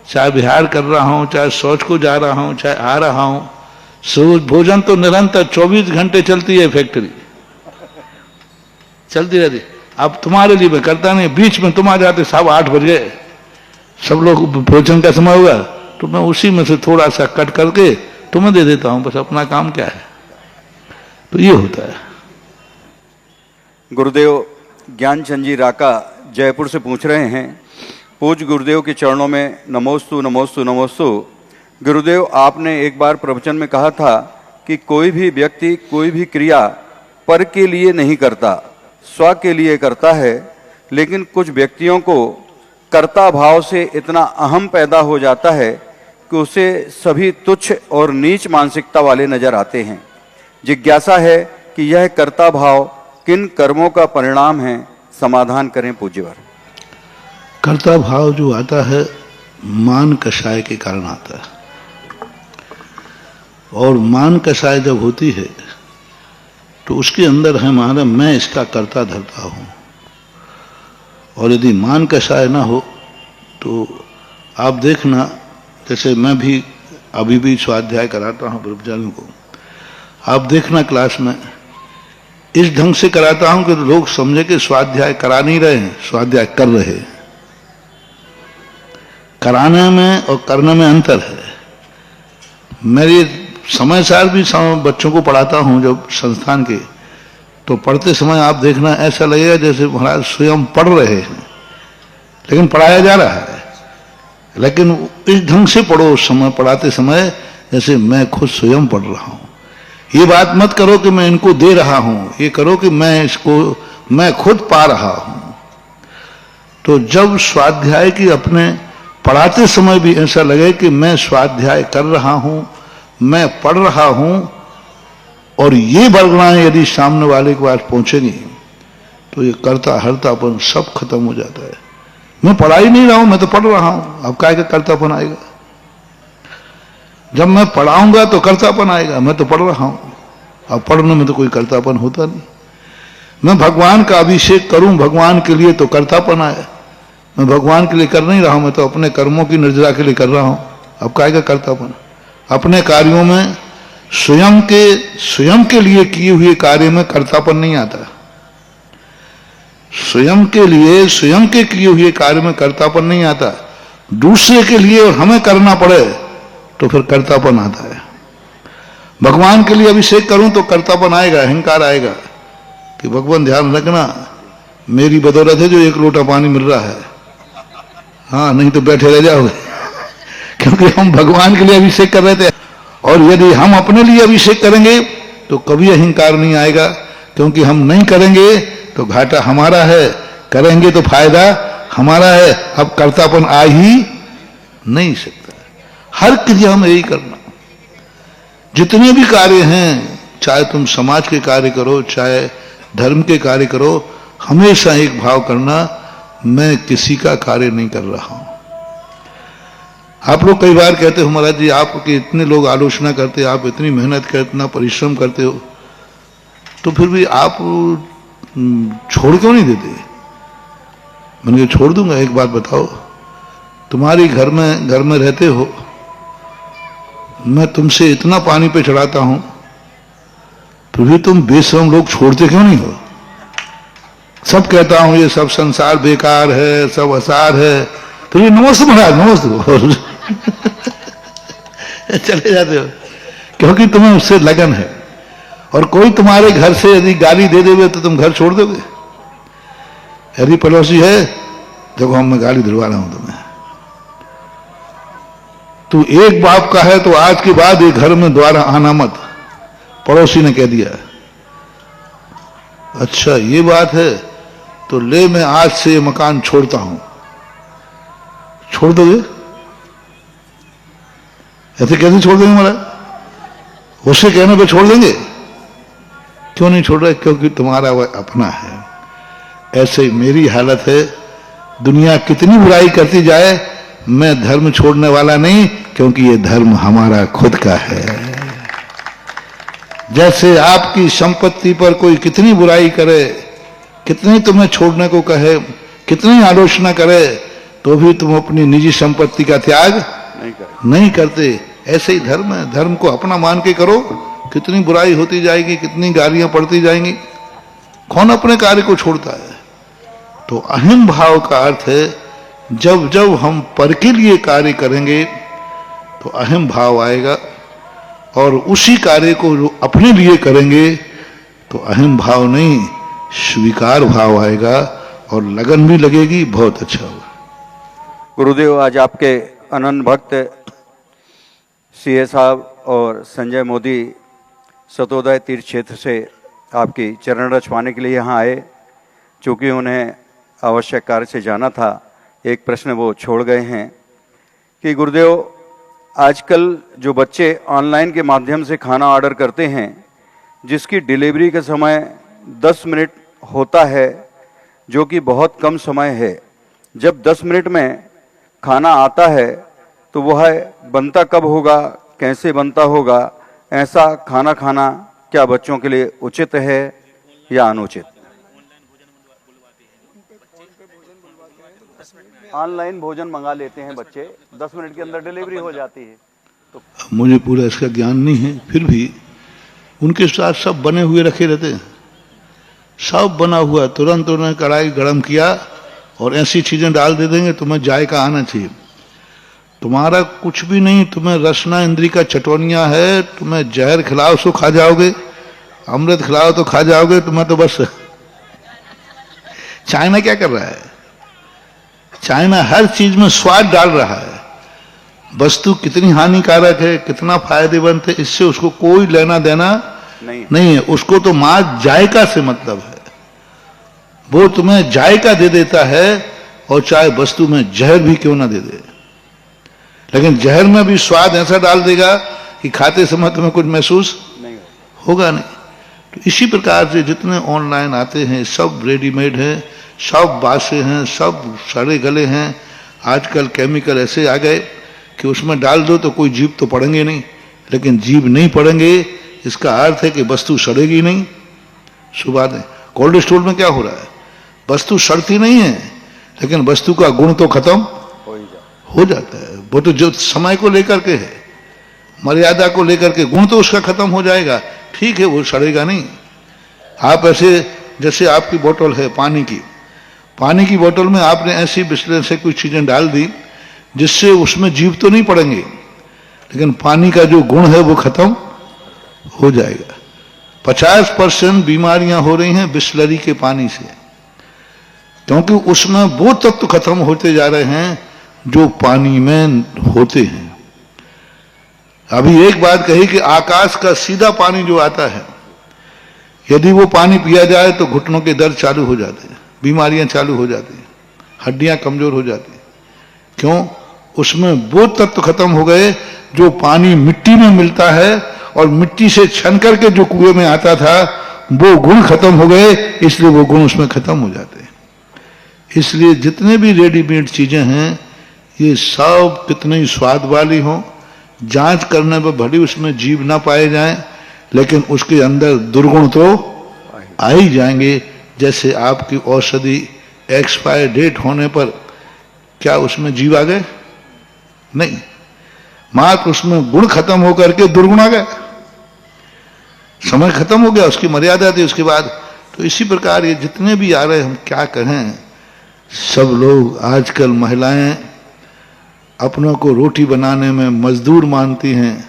चाहे विहार कर रहा हूं, चाहे शौच को जा रहा हूं, चाहे आ रहा हूं। सूर्य भोजन तो निरंतर 24 घंटे चलती है, फैक्ट्री चलती रहती। अब तुम्हारे लिए मैं करता नहीं, बीच में तुम आ जाते, साहब 8 बज गए, सब लोग भोजन का समय होगा, तो मैं उसी में से थोड़ा सा कट करके तुम्हें दे देता हूं, बस अपना काम क्या है। तो ये होता है। गुरुदेव ज्ञानचंद जी राका जयपुर से पूछ रहे हैं, पूज्य गुरुदेव के चरणों में नमोस्तु नमोस्तु नमोस्तु। गुरुदेव, आपने एक बार प्रवचन में कहा था कि कोई भी व्यक्ति कोई भी क्रिया पर के लिए नहीं करता, स्व के लिए करता है, लेकिन कुछ व्यक्तियों को कर्ता भाव से इतना अहम पैदा हो जाता है कि उसे सभी तुच्छ और नीच मानसिकता वाले नजर आते हैं। जिज्ञासा है कि यह कर्ता भाव किन कर्मों का परिणाम है, समाधान करें पूज्यवर। कर्ता भाव जो आता है मान कषाय के कारण आता है, और मान कषाय जब होती है तो उसके अंदर है हमारा मैं इसका कर्ता धरता हूं। और यदि मान कषाय ना हो तो आप देखना, जैसे मैं भी अभी भी स्वाध्याय कराता हूं ब्रह्मचारियों को, आप देखना क्लास में इस ढंग से कराता हूं कि लोग समझे कि स्वाध्याय करा नहीं रहे हैं, स्वाध्याय कर रहे हैं। कराने में और करने में अंतर है। मेरे समय सार भी बच्चों को पढ़ाता हूं जब संस्थान के, तो पढ़ते समय आप देखना ऐसा लगेगा जैसे महाराज स्वयं पढ़ रहे हैं, लेकिन पढ़ाया जा रहा है। लेकिन इस ढंग से पढ़ो उस समय, पढ़ाते समय जैसे मैं खुद स्वयं पढ़ रहा हूं। ये बात मत करो कि मैं इनको दे रहा हूं, ये करो कि मैं खुद पा रहा हूं। तो जब स्वाध्याय की अपने पढ़ाते समय भी ऐसा लगे कि मैं स्वाध्याय कर रहा हूं, मैं पढ़ रहा हूं, और ये बरगड़ाएं यदि सामने वाले के पास पहुंचेंगी तो ये कर्ता हर्तापन सब खत्म हो जाता है। मैं पढ़ा ही नहीं रहा हूं, मैं तो पढ़ रहा हूं, अब काय का कर्तापन आएगा? जब मैं पढ़ाऊंगा तो कर्तापन आएगा, मैं तो पढ़ रहा हूं। अब पढ़ने में तो कोई कर्तापन होता नहीं। मैं भगवान का अभिषेक करूं भगवान के लिए तो कर्तापन आए, मैं भगवान के लिए कर नहीं रहा हूं, मैं तो अपने कर्मों की निर्जरा के लिए कर रहा हूं, अब काय का कर्तापन? अपने कार्यों में स्वयं के लिए किए हुए कार्य में कर्तापन नहीं आता। स्वयं के लिए स्वयं के किए हुए कार्य में कर्तापन नहीं आता। दूसरे के लिए और हमें करना पड़े तो फिर कर्तापन आता है। भगवान के लिए अभिषेक करूं तो कर्तापन आएगा, अहंकार आएगा कि भगवान ध्यान रखना मेरी बदौलत है जो एक लोटा पानी मिल रहा है, हाँ नहीं तो बैठे रह जाओगे। क्योंकि हम भगवान के लिए अभिषेक कर रहे थे, और यदि हम अपने लिए अभिषेक करेंगे तो कभी अहंकार नहीं आएगा, क्योंकि हम नहीं करेंगे तो घाटा हमारा है, करेंगे तो फायदा हमारा है। अब कर्तापन आ ही नहीं सकता। हर क्रिया में यही करना। जितने भी कार्य हैं, चाहे तुम समाज के कार्य करो, चाहे धर्म के कार्य करो, हमेशा एक भाव करना, मैं किसी का कार्य नहीं कर रहा हूं। आप लोग कई बार कहते हो महाराज जी आपके इतने लोग आलोचना करते, आप इतनी मेहनत करते, इतना परिश्रम करते हो, तो फिर भी आप छोड़ क्यों नहीं देते? मैंने कहा छोड़ दूंगा। एक बात बताओ, तुम्हारी घर में रहते हो, मैं तुमसे इतना पानी पे चढ़ाता हूं, फिर भी तुम बेशरम लोग छोड़ते क्यों नहीं हो? सब कहता हूं ये सब संसार बेकार है, सब असार है, फिर भी नमस्ते महाराज नमस्ते चले जाते हो, क्योंकि तुम्हें उससे लगन है। और कोई तुम्हारे घर से यदि गाली दे देवे तो तुम घर छोड़ दोगे? यदि पड़ोसी है, देखो हम मैं गाली दिलवा रहा हूं तुम्हें, तू एक बाप का है तो आज के बाद एक घर में द्वारा आना मत, पड़ोसी ने कह दिया। अच्छा ये बात है, तो ले मैं आज से ये मकान छोड़ता हूं। छोड़ दोगे? ऐसे कैसे छोड़ देंगे महाराज? उसके कहने पे छोड़ देंगे? क्यों नहीं छोड़ रहे? क्योंकि तुम्हारा वह अपना है। ऐसे ही मेरी हालत है, दुनिया कितनी बुराई करती जाए, मैं धर्म छोड़ने वाला नहीं, क्योंकि ये धर्म हमारा खुद का है। जैसे आपकी संपत्ति पर कोई कितनी बुराई करे, कितनी तुम्हें छोड़ने को कहे, कितनी आलोचना करे, तो भी तुम अपनी निजी संपत्ति का त्याग नहीं करते। ऐसे ही धर्म है, धर्म को अपना मान के करो, कितनी बुराई होती जाएगी, कितनी गालियां पड़ती जाएंगी, कौन अपने कार्य को छोड़ता है? तो अहम भाव का अर्थ है, जब जब हम पर के लिए कार्य करेंगे तो अहम भाव आएगा, और उसी कार्य को जो अपने लिए करेंगे तो अहम भाव नहीं, स्वीकार भाव आएगा, और लगन भी लगेगी, बहुत अच्छा होगा। गुरुदेव, आज आपके अनंत भक्त सीए साहब और संजय मोदी सतोदय तीर्थ क्षेत्र से आपकी चरण रज पाने के लिए यहाँ आए। चूँकि उन्हें आवश्यक कार्य से जाना था, एक प्रश्न वो छोड़ गए हैं कि गुरुदेव, आजकल जो बच्चे ऑनलाइन के माध्यम से खाना ऑर्डर करते हैं, जिसकी डिलीवरी का समय 10 मिनट होता है, जो कि बहुत कम समय है। जब 10 मिनट में खाना आता है तो वह बनता कब होगा, कैसे बनता होगा? ऐसा खाना खाना क्या बच्चों के लिए उचित है या अनुचित? ऑनलाइन भोजन मंगा लेते हैं बच्चे, 10 मिनट के अंदर डिलीवरी हो जाती है। तो मुझे पूरा इसका ज्ञान नहीं है, फिर भी उनके साथ सब बने हुए रखे रहते हैं, सब बना हुआ, तुरंत उन्होंने कढ़ाई गरम किया और ऐसी चीजें डाल दे देंगे, तुम्हें जायका आना चाहिए। तुम्हारा कुछ भी नहीं, तुम्हें रसना इंद्री का चटोनिया है, तुम्हें जहर खिलाओ सो खा जाओगे, अमृत खिलाओ तो खा जाओगे, तुम्हें तो बस। चाइना क्या कर रहा है? चाइना हर चीज में स्वाद डाल रहा है। वस्तु कितनी हानिकारक है, कितना फायदेमंद है, इससे उसको कोई लेना देना नहीं है। उसको तो मां जायका से मतलब है, वो तुम्हें जायका दे देता है, और चाहे वस्तु में जहर भी क्यों ना दे दे। लेकिन जहर में भी स्वाद ऐसा डाल देगा कि खाते समय तुम्हें कुछ महसूस नहीं होगा नहीं। तो इसी प्रकार से जितने ऑनलाइन आते हैं सब रेडीमेड हैं, सब बासे हैं, सब सड़े गले हैं। आजकल केमिकल ऐसे आ गए कि उसमें डाल दो तो कोई जीभ तो पड़ेंगे नहीं, लेकिन जीभ नहीं पड़ेंगे इसका अर्थ है कि वस्तु सड़ेगी नहीं। सुबाद है। कोल्ड स्टोर में क्या हो रहा है, वस्तु सड़ती नहीं है लेकिन वस्तु का गुण तो खत्म हो जाता है। वो तो जो समय को लेकर के है, मर्यादा को लेकर के, गुण तो उसका खत्म हो जाएगा, ठीक है, वो सड़ेगा नहीं। आप ऐसे जैसे आपकी बोतल है पानी की बोतल में आपने ऐसी बिस्लेरी से कुछ चीजें डाल दी जिससे उसमें जीव तो नहीं पड़ेंगे, लेकिन पानी का जो गुण है वो खत्म हो जाएगा। 50% बीमारियां हो रही हैं बिस्लरी के पानी से, क्योंकि उसमें वो तत्व खत्म होते जा रहे हैं जो पानी में होते हैं। अभी एक बात कही कि आकाश का सीधा पानी जो आता है, यदि वो पानी पिया जाए तो घुटनों के दर्द चालू हो जाते हैं, बीमारियां चालू हो जाती हैं, हड्डियां कमजोर हो जाती हैं। क्यों? उसमें वो तत्व खत्म हो गए जो पानी मिट्टी में मिलता है, और मिट्टी से छन करके जो कुएं में आता था वो गुण खत्म हो गए, इसलिए वो गुण उसमें खत्म हो जाते हैं। इसलिए जितने भी रेडीमेड चीजें हैं ये सब कितने ही स्वाद वाली हों, जांच करने पर भली उसमें जीव ना पाए जाएं, लेकिन उसके अंदर दुर्गुण तो आ ही जाएंगे। जैसे आपकी औषधि एक्सपायर डेट होने पर क्या उसमें जीव आ गए? नहीं, मात्र उसमें गुण खत्म होकर के दुर्गुण आ गए, समय खत्म हो गया, उसकी मर्यादा थी उसके बाद। तो इसी प्रकार ये जितने भी आ रहे, हम क्या कहें, सब लोग आजकल महिलाएं अपनों को रोटी बनाने में मजदूर मानती हैं।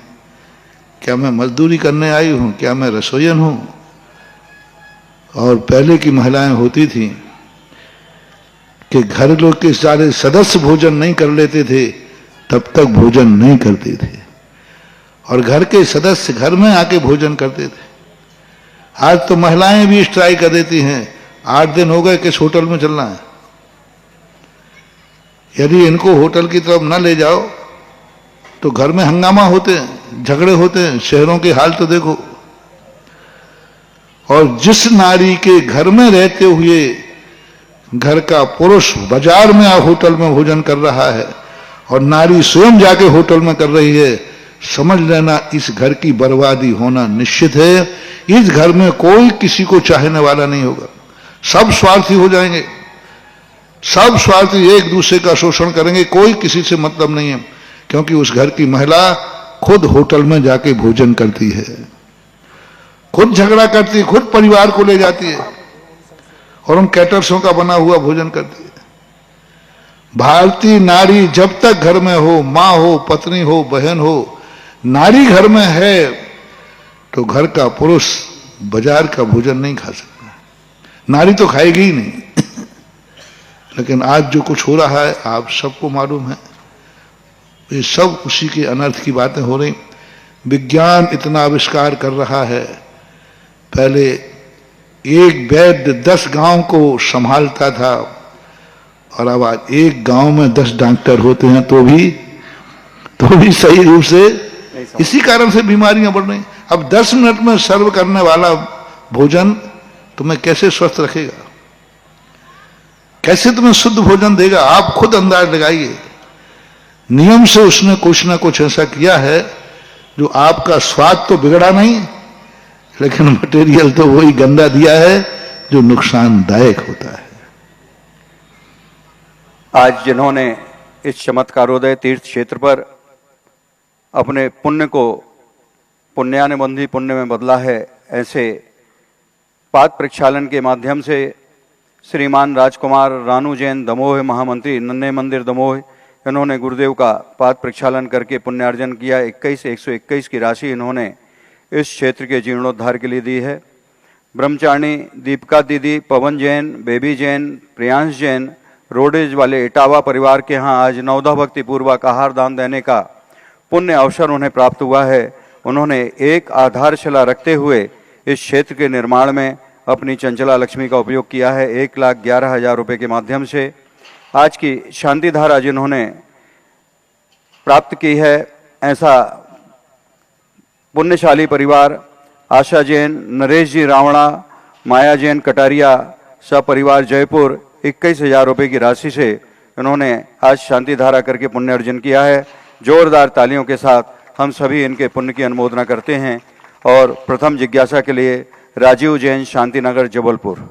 क्या मैं मजदूरी करने आई हूं? क्या मैं रसोईयन हूं? और पहले की महिलाएं होती थी कि घर लोग के सारे सदस्य भोजन नहीं कर लेते थे तब तक भोजन नहीं करते थे, और घर के सदस्य घर में आके भोजन करते थे। आज तो महिलाएं भी स्ट्राइक कर देती हैं, 8 दिन हो गए किस होटल में चलना है। यदि इनको होटल की तरफ न ले जाओ तो घर में हंगामा होते हैं, झगड़े होते हैं। शहरों के हाल तो देखो। और जिस नारी के घर में रहते हुए घर का पुरुष बाजार में होटल में भोजन कर रहा है और नारी स्वयं जाके होटल में कर रही है, समझ लेना इस घर की बर्बादी होना निश्चित है। इस घर में कोई किसी को चाहने वाला नहीं होगा, सब स्वार्थी हो जाएंगे, सब स्वार्थी एक दूसरे का शोषण करेंगे, कोई किसी से मतलब नहीं है। क्योंकि उस घर की महिला खुद होटल में जाके भोजन करती है, खुद झगड़ा करती है, खुद परिवार को ले जाती है और उन कैटर्सों का बना हुआ भोजन करती है। भारतीय नारी जब तक घर में हो, मां हो, पत्नी हो, बहन हो, नारी घर में है तो घर का पुरुष बाजार का भोजन नहीं खा सकता, नारी तो खाएगी ही नहीं। लेकिन आज जो कुछ हो रहा है आप सबको मालूम है, ये सब उसी के अनर्थ की बातें हो रही। विज्ञान इतना आविष्कार कर रहा है, पहले एक वैद्य 10 गांव को संभालता था और अब आज एक गांव में 10 डॉक्टर होते हैं तो भी सही रूप से। इसी कारण से बीमारियां बढ़ रही। अब 10 मिनट में सर्व करने वाला भोजन तुम्हें कैसे स्वस्थ रखेगा, कैसे तुम्हें शुद्ध भोजन देगा? आप खुद अंदाज लगाइए। नियम से उसने कुछ ना कुछ ऐसा किया है जो आपका स्वाद तो बिगड़ा नहीं, लेकिन मटेरियल तो वही गंदा दिया है जो नुकसानदायक होता है। आज जिन्होंने इस चमत्कारोदय तीर्थ क्षेत्र पर अपने पुण्य को पुण्यानुबंधी पुण्य में बदला है, ऐसे पाद प्रक्षालन के माध्यम से श्रीमान राजकुमार रानू जैन दमोह महामंत्री नन्हे मंदिर दमोह, इन्होंने गुरुदेव का पाद प्रक्षालन करके पुण्यार्जन किया। 121 की राशि इन्होंने इस क्षेत्र के जीर्णोद्धार के लिए दी है। ब्रह्मचारिणी दीपिका दीदी, पवन जैन, बेबी जैन, प्रियांश जैन रोडेज वाले इटावा परिवार के यहाँ आज नवदा भक्ति पूर्वक आहार दान देने का पुण्य अवसर उन्हें प्राप्त हुआ है। उन्होंने एक आधारशिला रखते हुए इस क्षेत्र के निर्माण में अपनी चंचला लक्ष्मी का उपयोग किया है। 1,11,000 रुपये के माध्यम से आज की शांति धारा जिन्होंने प्राप्त की है। ऐसा पुण्यशाली परिवार आशा जैन, नरेश जी रावणा, माया जैन कटारिया सपरिवार जयपुर 21,000 रुपये की राशि से इन्होंने आज शांति धारा करके पुण्य अर्जन किया है। जोरदार तालियों के साथ हम सभी इनके पुण्य की अनुमोदना करते हैं। और प्रथम जिज्ञासा के लिए राजीव जैन, शांतिनगर, जबलपुर।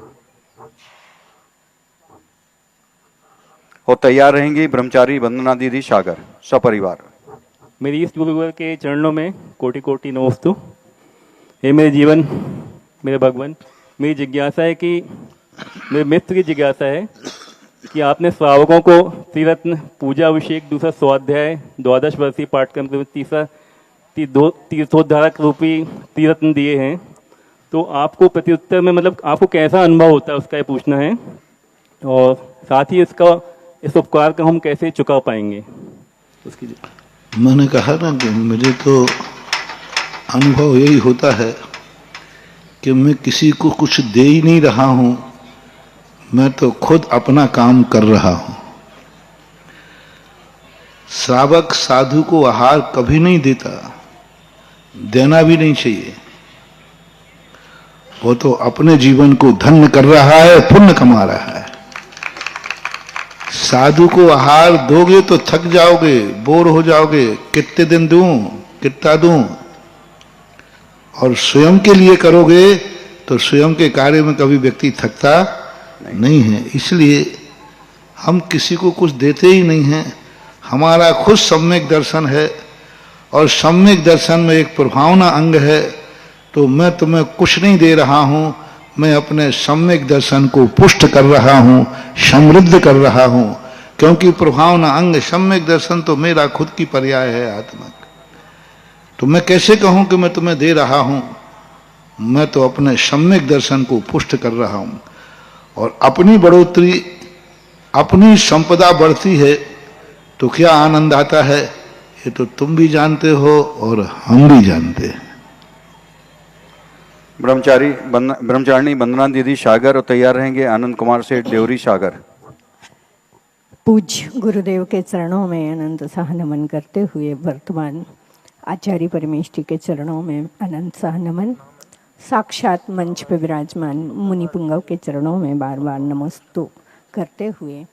और तैयार रहेंगी ब्रह्मचारी वंदना दीदी सागर सपरिवार। मेरी इस गुरुवर के चरणों में कोटि कोटि नमस्तु। ये मेरे जीवन, मेरे भगवान, मेरी जिज्ञासा है कि मेरे मित्र की जिज्ञासा है कि आपने श्रावकों को त्रिरत्न पूजा अभिषेक, दूसरा स्वाध्याय, द्वादश वर्षीय पाठ्यक्रम, तीसरा तीर्थोद्धारक रूपी त्रिरत्न दिए हैं। तो आपको प्रत्युत्तर में मतलब आपको कैसा अनुभव होता है उसका ये पूछना है। और साथ ही इस उपकार का हम कैसे चुका पाएंगे उसकी। मैंने कहा ना कि मुझे तो अनुभव यही होता है कि मैं किसी को कुछ दे ही नहीं रहा हूं, मैं तो खुद अपना काम कर रहा हूं। श्रावक साधु को आहार कभी नहीं देता, देना भी नहीं चाहिए। वो तो अपने जीवन को धन्य कर रहा है, पुण्य कमा रहा है। साधु को आहार दोगे तो थक जाओगे, बोर हो जाओगे, कितने दिन दूं, कितना दूं। और स्वयं के लिए करोगे तो स्वयं के कार्य में कभी व्यक्ति थकता नहीं है। इसलिए हम किसी को कुछ देते ही नहीं हैं। हमारा खुद सम्यक दर्शन है और सम्यक दर्शन में एक प्रभावना अंग है। तो मैं तुम्हें कुछ नहीं दे रहा हूं, मैं अपने सम्यक दर्शन को पुष्ट कर रहा हूं, समृद्ध कर रहा हूं। क्योंकि प्रभावना अंग सम्यक दर्शन तो मेरा खुद की पर्याय है आत्मक। तो मैं कैसे कहूं कि मैं तुम्हें दे रहा हूं? मैं तो अपने सम्यक दर्शन को पुष्ट कर रहा हूं। और अपनी बढ़ोतरी, अपनी संपदा बढ़ती है तो क्या आनंद आता है, ये तो तुम भी जानते हो और हम भी जानते हैं। ब्रह्मचारिणी वंदना दीदी सागर। और तैयार रहेंगे आनंद कुमार सेठ, देवरी, सागर। पूज्य गुरुदेव के चरणों में अनंत साह नमन करते हुए वर्तमान आचार्य परमेष्ठी के चरणों में अनंत साह नमन, साक्षात मंच पर विराजमान मुनि पुंगव के चरणों में बार बार नमस्तु करते हुए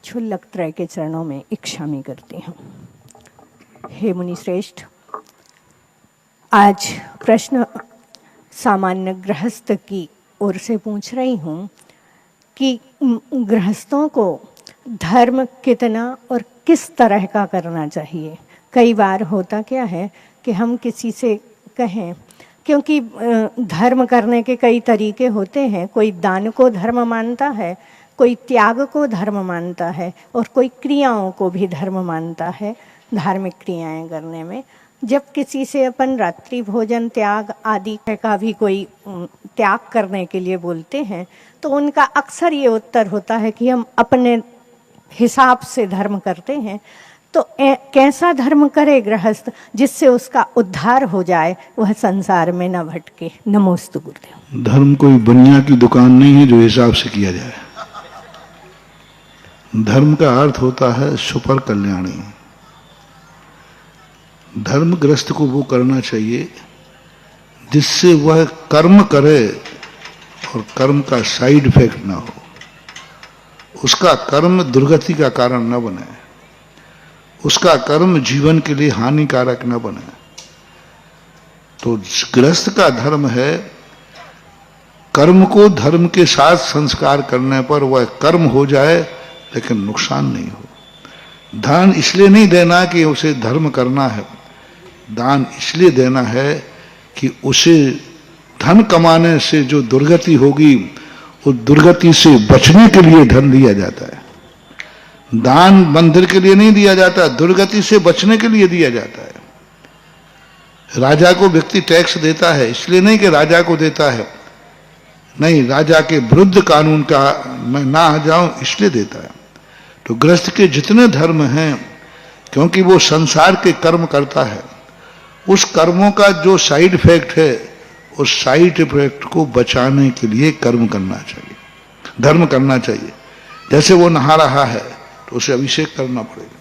क्षुल्लक त्रय के चरणों में इक्षामी करती हूँ। हे मुनि श्रेष्ठ, आज प्रश्न सामान्य गृहस्थ की ओर से पूछ रही हूँ कि गृहस्थों को धर्म कितना और किस तरह का करना चाहिए। कई बार होता क्या है कि हम किसी से कहें, क्योंकि धर्म करने के कई तरीके होते हैं। कोई दान को धर्म मानता है, कोई त्याग को धर्म मानता है और कोई क्रियाओं को भी धर्म मानता है धार्मिक क्रियाएं करने में। जब किसी से अपन रात्रि भोजन त्याग आदि का भी कोई त्याग करने के लिए बोलते हैं तो उनका अक्सर ये उत्तर होता है कि हम अपने हिसाब से धर्म करते हैं। तो कैसा धर्म करे गृहस्थ जिससे उसका उद्धार हो जाए, वह संसार में न भटके। नमोस्तु गुरुदेव। धर्म कोई बनिया की दुकान नहीं है जो हिसाब से किया जाए। धर्म का अर्थ होता है सुपर कल्याणी। धर्मग्रस्त को वो करना चाहिए जिससे वह कर्म करे और कर्म का साइड इफेक्ट ना हो, उसका कर्म दुर्गति का कारण न बने, उसका कर्म जीवन के लिए हानिकारक न बने। तो गृहस्थ का धर्म है कर्म को धर्म के साथ संस्कार करने पर वह कर्म हो जाए लेकिन नुकसान नहीं हो। दान इसलिए नहीं देना कि उसे धर्म करना है, दान इसलिए देना है कि उसे धन कमाने से जो दुर्गति होगी उस दुर्गति से बचने के लिए धन दिया जाता है। दान मंदिर के लिए नहीं दिया जाता, दुर्गति से बचने के लिए दिया जाता है। राजा को व्यक्ति टैक्स देता है इसलिए नहीं कि राजा को देता है, नहीं, राजा के विरुद्ध कानून का मैं ना आ जाऊं इसलिए देता है। तो गृहस्थ के जितने धर्म हैं, क्योंकि वो संसार के कर्म करता है, उस कर्मों का जो साइड इफेक्ट है उस साइड इफेक्ट को बचाने के लिए कर्म करना चाहिए, धर्म करना चाहिए। जैसे वो नहा रहा है तो उसे अभिषेक करना पड़ेगा,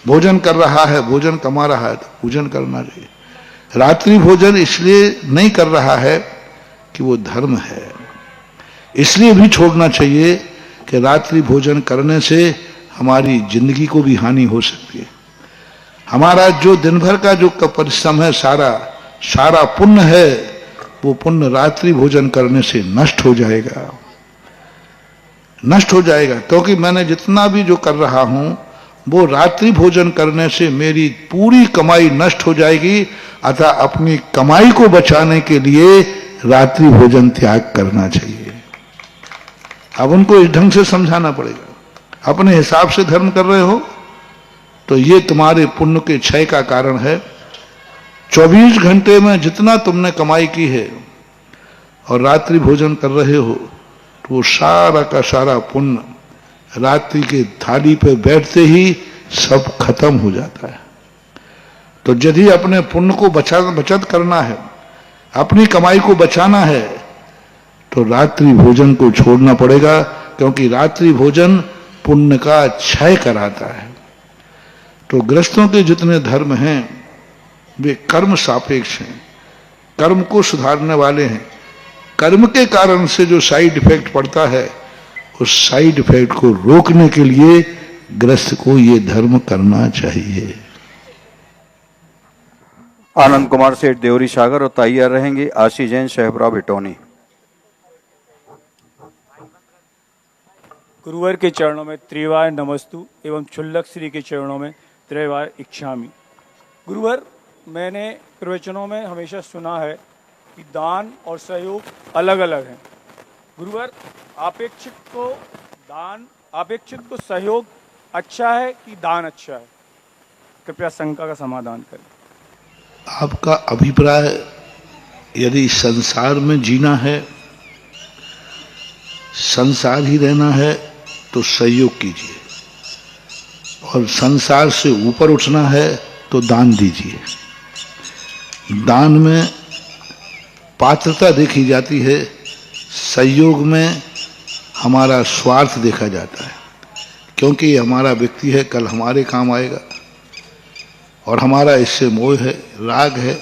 भोजन कर रहा है, भोजन कमा रहा है तो पूजन करना चाहिए। रात्रि भोजन इसलिए नहीं कर रहा है कि वो धर्म है, इसलिए भी छोड़ना चाहिए कि रात्रि भोजन करने से हमारी जिंदगी को भी हानि हो सकती है। हमारा जो दिन भर का जो परिश्रम है, सारा पुण्य है, वो पुण्य रात्रि भोजन करने से नष्ट हो जाएगा, नष्ट हो जाएगा। क्योंकि मैंने जितना भी जो कर रहा हूं वो रात्रि भोजन करने से मेरी पूरी कमाई नष्ट हो जाएगी। अतः अपनी कमाई को बचाने के लिए रात्रि भोजन त्याग करना चाहिए। अब उनको इस ढंग से समझाना पड़ेगा। अपने हिसाब से धर्म कर रहे हो तो ये तुम्हारे पुण्य के क्षय का कारण है। 24 घंटे में जितना तुमने कमाई की है और रात्रि भोजन कर रहे हो तो वो सारा का सारा पुण्य रात्रि के थाली पे बैठते ही सब खत्म हो जाता है। तो यदि अपने पुण्य को बचत करना है, अपनी कमाई को बचाना है, तो रात्रि भोजन को छोड़ना पड़ेगा, क्योंकि रात्रि भोजन पुण्य का क्षय कराता है। तो गृहस्थों के जितने धर्म हैं वे कर्म सापेक्ष हैं, कर्म को सुधारने वाले हैं। कर्म के कारण से जो साइड इफेक्ट पड़ता है उस साइड इफेक्ट को रोकने के लिए गृहस्थ को ये धर्म करना चाहिए। आनंद कुमार सेठ देवरी सागर और तैयार रहेंगे आशी जैन शहबरा बिटौनी। गुरुवर के चरणों में त्रिवार नमस्तु एवं क्षुल्लक श्री के चरणों में त्रैवार इच्छामि। गुरुवर, मैंने प्रवचनों में हमेशा सुना है कि दान और सहयोग अलग अलग हैं। गुरुवर, अपेक्षित को सहयोग अच्छा है कि दान अच्छा है? कृपया शंका का समाधान करें। आपका अभिप्राय, यदि संसार में जीना है, संसार ही रहना है तो सहयोग कीजिए, और संसार से ऊपर उठना है तो दान दीजिए। दान में पात्रता देखी जाती है, सहयोग में हमारा स्वार्थ देखा जाता है, क्योंकि ये हमारा व्यक्ति है, कल हमारे काम आएगा और हमारा इससे मोह है, राग है।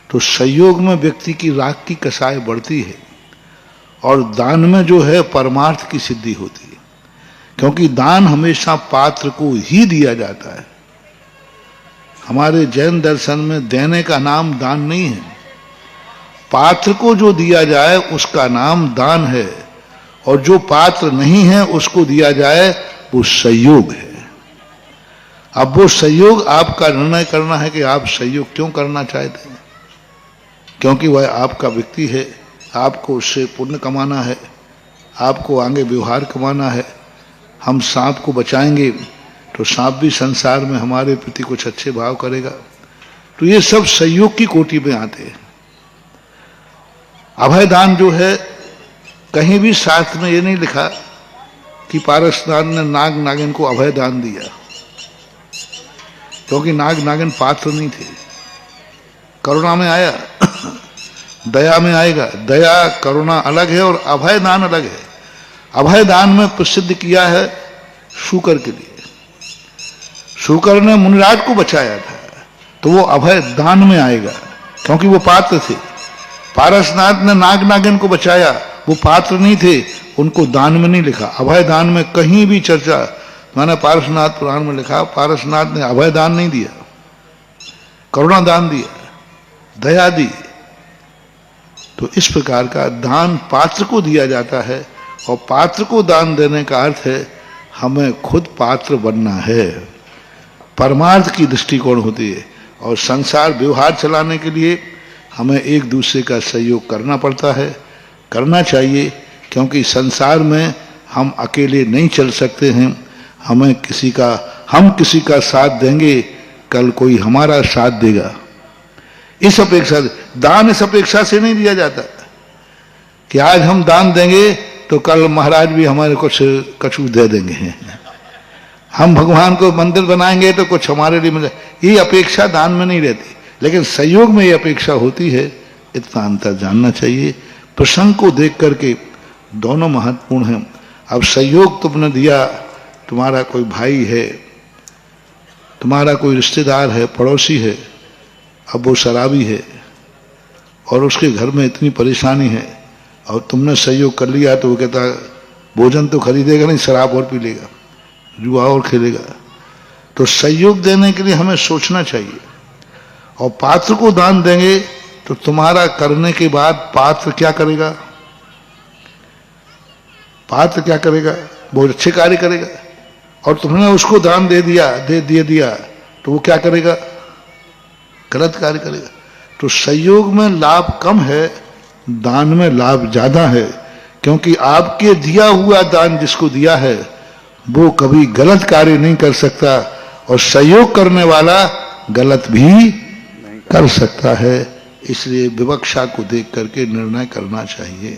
तो सहयोग में व्यक्ति की राग की कसाई बढ़ती है और दान में जो है परमार्थ की सिद्धि होती है, क्योंकि दान हमेशा पात्र को ही दिया जाता है। हमारे जैन दर्शन में देने का नाम दान नहीं है, पात्र को जो दिया जाए उसका नाम दान है, और जो पात्र नहीं है उसको दिया जाए वो सहयोग है। अब वो सहयोग आपका निर्णय करना है कि आप सहयोग क्यों करना चाहते हैं, क्योंकि वह आपका व्यक्ति है, आपको उससे पुण्य कमाना है, आपको आगे व्यवहार कमाना है। हम सांप को बचाएंगे तो सांप भी संसार में हमारे प्रति कुछ अच्छे भाव करेगा। तो ये सब सहयोग की कोटि में आते हैं। अभयदान जो है, कहीं भी शास्त्र में ये नहीं लिखा कि पारसनाथ ने नाग नागिन को अभयदान दिया, क्योंकि नाग नागिन पात्र नहीं थे। करुणा में आया, दया में आएगा। दया करुणा अलग है और अभयदान अलग है। अभयदान में प्रसिद्ध किया है शूकर के लिए। शूकर ने मुनिराज को बचाया था, तो वो अभयदान में आएगा, क्योंकि वो पात्र थे। पारसनाथ ने नाग नागिन को बचाया, वो पात्र नहीं थे, उनको दान में नहीं लिखा। अभयदान में कहीं भी चर्चा, मैंने पारसनाथ पुराण में लिखा, पारसनाथ ने अभयदान नहीं दिया, करुणा दान दिया, दया दी। तो इस प्रकार का दान पात्र को दिया जाता है, और पात्र को दान देने का अर्थ है हमें खुद पात्र बनना है। परमार्थ की दृष्टिकोण होती है, और संसार व्यवहार चलाने के लिए हमें एक दूसरे का सहयोग करना पड़ता है, करना चाहिए, क्योंकि संसार में हम अकेले नहीं चल सकते हैं। हम किसी का साथ देंगे, कल कोई हमारा साथ देगा। इस अपेक्षा से दान, इस अपेक्षा से नहीं दिया जाता कि आज हम दान देंगे तो कल महाराज भी हमारे कुछ कछु दे देंगे। हम भगवान को मंदिर बनाएंगे तो कुछ हमारे लिए मिले, ये अपेक्षा दान में नहीं रहती। लेकिन सहयोग में ये अपेक्षा होती है। इतना अंतर जानना चाहिए। प्रसंग को देख करके दोनों महत्वपूर्ण हैं। अब सहयोग तुमने दिया, तुम्हारा कोई भाई है तुम्हारा कोई रिश्तेदार है, पड़ोसी है, अब वो शराबी है और उसके घर में इतनी परेशानी है और तुमने सहयोग कर लिया, तो वो कहता भोजन तो खरीदेगा नहीं, शराब और पी लेगा, जुआ और खेलेगा। तो सहयोग देने के लिए हमें सोचना चाहिए। और पात्र को दान देंगे तो तुम्हारा करने के बाद पात्र क्या करेगा? पात्र क्या करेगा? बहुत अच्छे कार्य करेगा। और तुमने उसको दान दे दिया तो वो क्या करेगा? गलत कार्य करेगा। तो सहयोग में लाभ कम है, दान में लाभ ज्यादा है, क्योंकि आपके दिया हुआ दान जिसको दिया है वो कभी गलत कार्य नहीं कर सकता, और सहयोग करने वाला गलत भी कर सकता है। इसलिए विवक्षा को देख करके निर्णय करना चाहिए।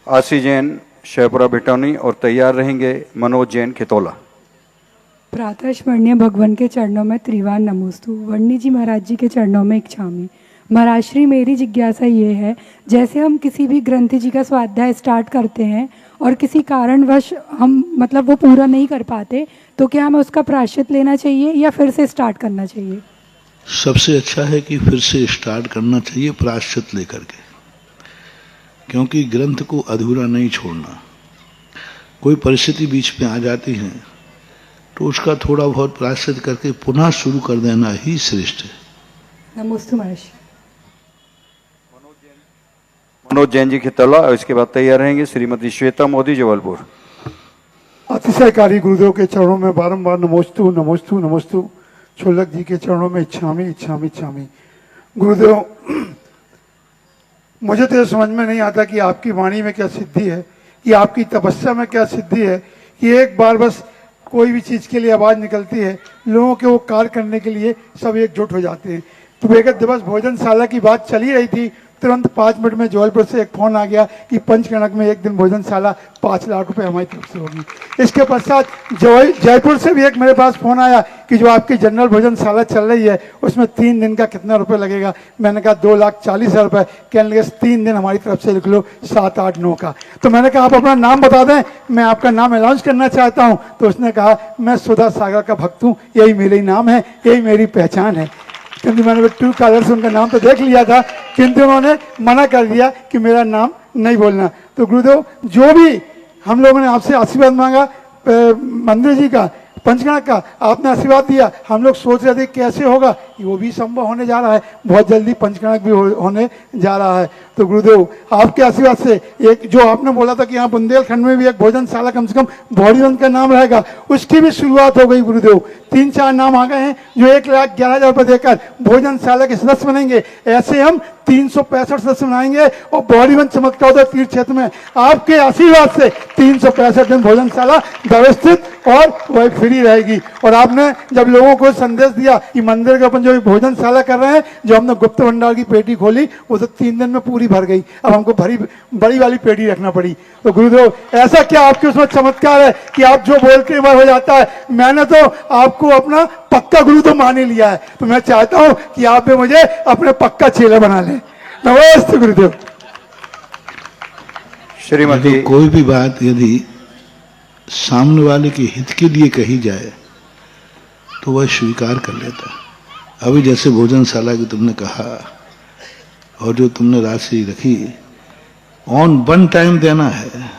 आशी जैन शहपुरा भिटौनी और तैयार रहेंगे मनोज जैन खितौला। प्रातः स्मरणीय भगवान के चरणों में त्रिवार नमोस्तु। वर्णी जी महाराज जी के चरणों में इच्छामी। महाराज श्री, मेरी जिज्ञासा ये है, जैसे हम किसी भी ग्रंथ जी का स्वाध्याय स्टार्ट करते हैं और किसी कारणवश हम मतलब वो पूरा नहीं कर पाते, तो क्या हमें उसका प्रायश्चित लेना चाहिए या फिर से स्टार्ट करना चाहिए? सबसे अच्छा है कि फिर से स्टार्ट करना चाहिए प्रायश्चित लेकर के, क्योंकि ग्रंथ को अधूरा नहीं छोड़ना। कोई परिस्थिति बीच में आ जाती है तो उसका थोड़ा बहुत प्रायश्चित करके पुनः शुरू कर देना ही श्रेष्ठ है। नमोस्तु महाराज। मनोज जैन जी खितौला और इसके बाद तैयार रहेंगे श्रीमती श्वेता मोदी जबलपुर। अतिशयकारी गुरुदेव के चरणों में बारंबार नमोस्तु नमोस्तु नमोस्तु। छोलक जी के चरणों में इच्छामी इच्छामी इच्छामी। गुरुदेव, मुझे तो समझ में नहीं आता कि आपकी वाणी में क्या सिद्धि है, कि आपकी तपस्या में क्या सिद्धि है, कि एक बार बस कोई भी चीज के लिए आवाज निकलती है, लोगों के वो कार्य करने के लिए सब एकजुट हो जाते हैं। तो बेगत दिवस भोजनशाला की बात चली रही थी, तुरंत 5 मिनट में जबलपुर से एक फोन आ गया कि पंचकनक में एक दिन भोजनशाला 5 लाख रुपए हमारी तरफ से होगी। इसके पश्चात जयपुर से भी एक मेरे पास फोन आया कि जो आपकी जनरल भोजनशाला चल रही है उसमें 3 दिन का कितना रुपए लगेगा। मैंने कहा 2,40,000 रुपए। कहने लगे 3 दिन हमारी तरफ से लिख लो, 7, 8, 9 का। तो मैंने कहा आप अपना नाम बता दें, मैं आपका नाम अनाउंस करना चाहता हूँ। तो उसने कहा मैं सुधा सागर का भक्त हूँ, यही मेरी नाम है, यही मेरी पहचान है। क्योंकि मैंने ट्रू कॉलर से उनका नाम तो देख लिया था, किंतु उन्होंने मना कर दिया कि मेरा नाम नहीं बोलना। तो गुरुदेव, जो भी हम लोगों ने आपसे आशीर्वाद मांगा मंदिर जी का, पंचकनक का, आपने आशीर्वाद दिया। हम लोग सोच रहे थे कैसे होगा, वो भी संभव होने जा रहा है, बहुत जल्दी पंचकनक भी होने जा रहा है। तो गुरुदेव, आपके आशीर्वाद से एक जो आपने बोला था कि यहाँ बुंदेलखंड में भी एक भोजनशाला कम से कम बॉडीबंद का नाम रहेगा, उसकी भी शुरुआत हो गई। गुरुदेव, 3-4 नाम आ गए हैं जो 1,11,000 रुपए देकर भोजनशाला के सदस्य बनेंगे। ऐसे हम 365 सदस्य बनाएंगे और बॉडीबंद चमत्कार तीर्थ क्षेत्र में आपके आशीर्वाद से 365 दिन भोजनशाला व्यवस्थित और वह फ्री रहेगी। और आपने जब लोगों को संदेश दिया कि मंदिर के अपन जो भोजनशाला कर रहे हैं, जो हमने गुप्त भंडार की पेटी खोली वो तो 3 दिन में पूरी भर गई, अब हमको बड़ी वाली पेटी रखना पड़ी। तो गुरुदेव, ऐसा क्या आपके उसमें चमत्कार है कि आप जो बोलते हैं वह हो जाता है? मैंने तो आपको अपना पक्का गुरु तो मान ही लिया है, तो मैं चाहता हूं कि आप भी मुझे अपने पक्का चेला बना लें। नमस्ते गुरुदेव। श्रीमती कोई भी बात यदि सामने वाले के हित के लिए कही जाए तो वह स्वीकार कर लेता है। अभी जैसे भोजनशाला की तुमने कहा और जो तुमने राशि रखी, ऑन 1 टाइम देना है,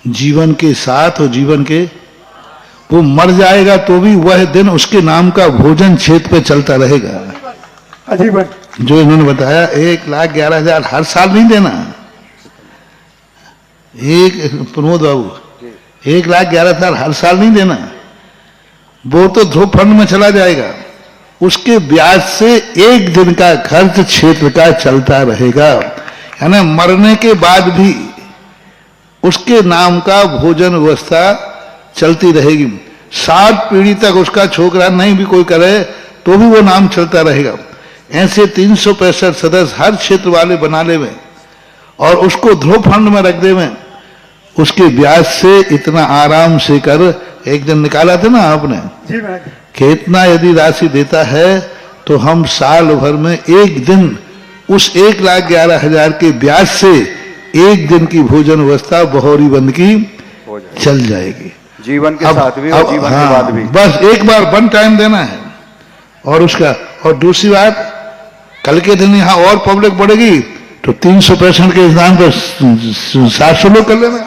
जीवन के साथ। और जीवन के वो मर जाएगा तो भी वह दिन उसके नाम का भोजन क्षेत्र पे चलता रहेगा। अजीब, जो इन्होंने बताया 1,11,000 हर साल नहीं देना। प्रमोद बाबू, 1,11,000 हर साल नहीं देना, वो तो ध्रुव फंड में चला जाएगा। उसके ब्याज से 1 दिन का खर्च क्षेत्र का चलता रहेगा, यानी मरने के बाद भी उसके नाम का भोजन व्यवस्था चलती रहेगी। 7 पीढ़ी तक उसका छोकरा नहीं भी कोई करे तो भी वो नाम चलता रहेगा। ऐसे 365 सदस्य हर क्षेत्र वाले बना ले में और उसको ध्रुव फंड में रख दे में, उसके ब्याज से इतना आराम से कर। एक दिन निकाला था ना आपने कि इतना यदि राशि देता है तो हम साल भर में 1 दिन उस 1,11,000 के ब्याज से 1 दिन की भोजन व्यवस्था बहोरी बंद की चल जाएगी। जीवन के साथ भी और जीवन के बाद भी। बस एक बार 1 टाइम देना है और उसका, और दूसरी बात, कल के दिन यहाँ और पब्लिक बढ़ेगी तो 300 पेशेंट के स्थान पर 700 लोग कर लेना,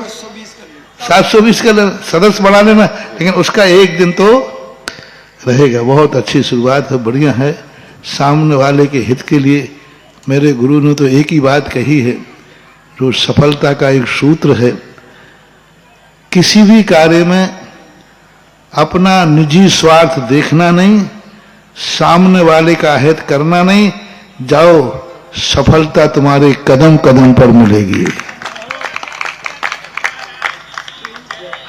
720 कर लेना, सदस्य बढ़ा लेना, लेकिन उसका एक दिन तो रहेगा। बहुत अच्छी शुरुआत है, बढ़िया है। सामने वाले के हित के लिए मेरे गुरु ने तो एक ही बात कही है जो सफलता का एक सूत्र है, किसी भी कार्य में अपना निजी स्वार्थ देखना नहीं, सामने वाले का हित करना नहीं, जाओ सफलता तुम्हारे कदम कदम पर मिलेगी।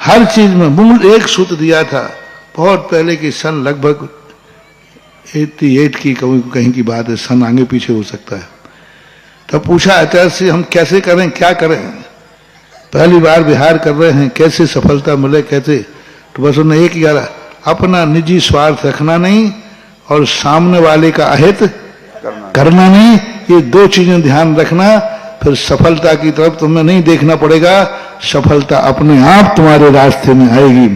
हर चीज में मूल एक सूत्र दिया था बहुत पहले की, सन लगभग 88 की कहीं की बात है, सन आगे पीछे हो सकता है। तब पूछा आचार्य से हम कैसे करें, क्या करें, पहली बार बिहार कर रहे हैं, कैसे सफलता मिले, कैसे? तो बस उन्होंने एक ही कहा, अपना निजी स्वार्थ रखना नहीं और सामने वाले का अहित करना नहीं, ये 2 चीजें ध्यान रखना, फिर सफलता की तरफ तुम्हें नहीं देखना पड़ेगा, सफलता अपने आप तुम्हारे रास्ते में आएगी।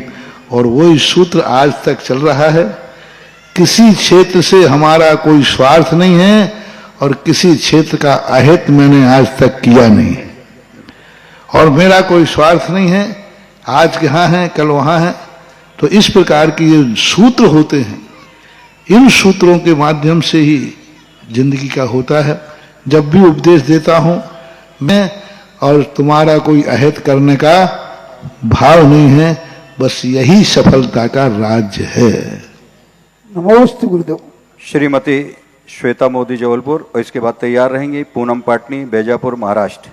और वही सूत्र आज तक चल रहा है। किसी क्षेत्र से हमारा कोई स्वार्थ नहीं है और किसी क्षेत्र का अहित मैंने आज तक किया नहीं है, और मेरा कोई स्वार्थ नहीं है, आज यहाँ है कल वहाँ है। तो इस प्रकार के ये सूत्र होते हैं, इन सूत्रों के माध्यम से ही जिंदगी का होता है। जब भी उपदेश देता हूं मैं, और तुम्हारा कोई अहित करने का भाव नहीं है, बस यही सफलता का राज्य है। नमोस्तु गुरुदेव। श्रीमती श्वेता मोदी जबलपुर, और इसके बाद तैयार रहेंगी पूनम पाटनी बेजापुर महाराष्ट्र।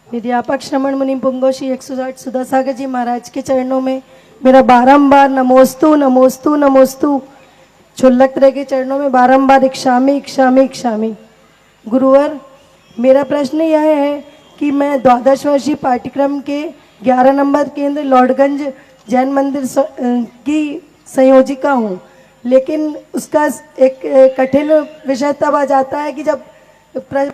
विद्यापक श्रमण मुनि पुंगो श्री 108 सुधा सागर जी महाराज के चरणों में मेरा बारंबार नमोस्तु नमोस्तु नमोस्तु। छुल्लक के चरणों में बारंबार इक्षामी इक्षामी इक्षामी। गुरुवर, मेरा प्रश्न यह है कि मैं 12 वर्षीय पाठ्यक्रम के 11 नंबर केंद्र लॉर्डगंज जैन मंदिर की संयोजिका हूँ, लेकिन उसका एक कठिन विषय तब आ जाता है कि जब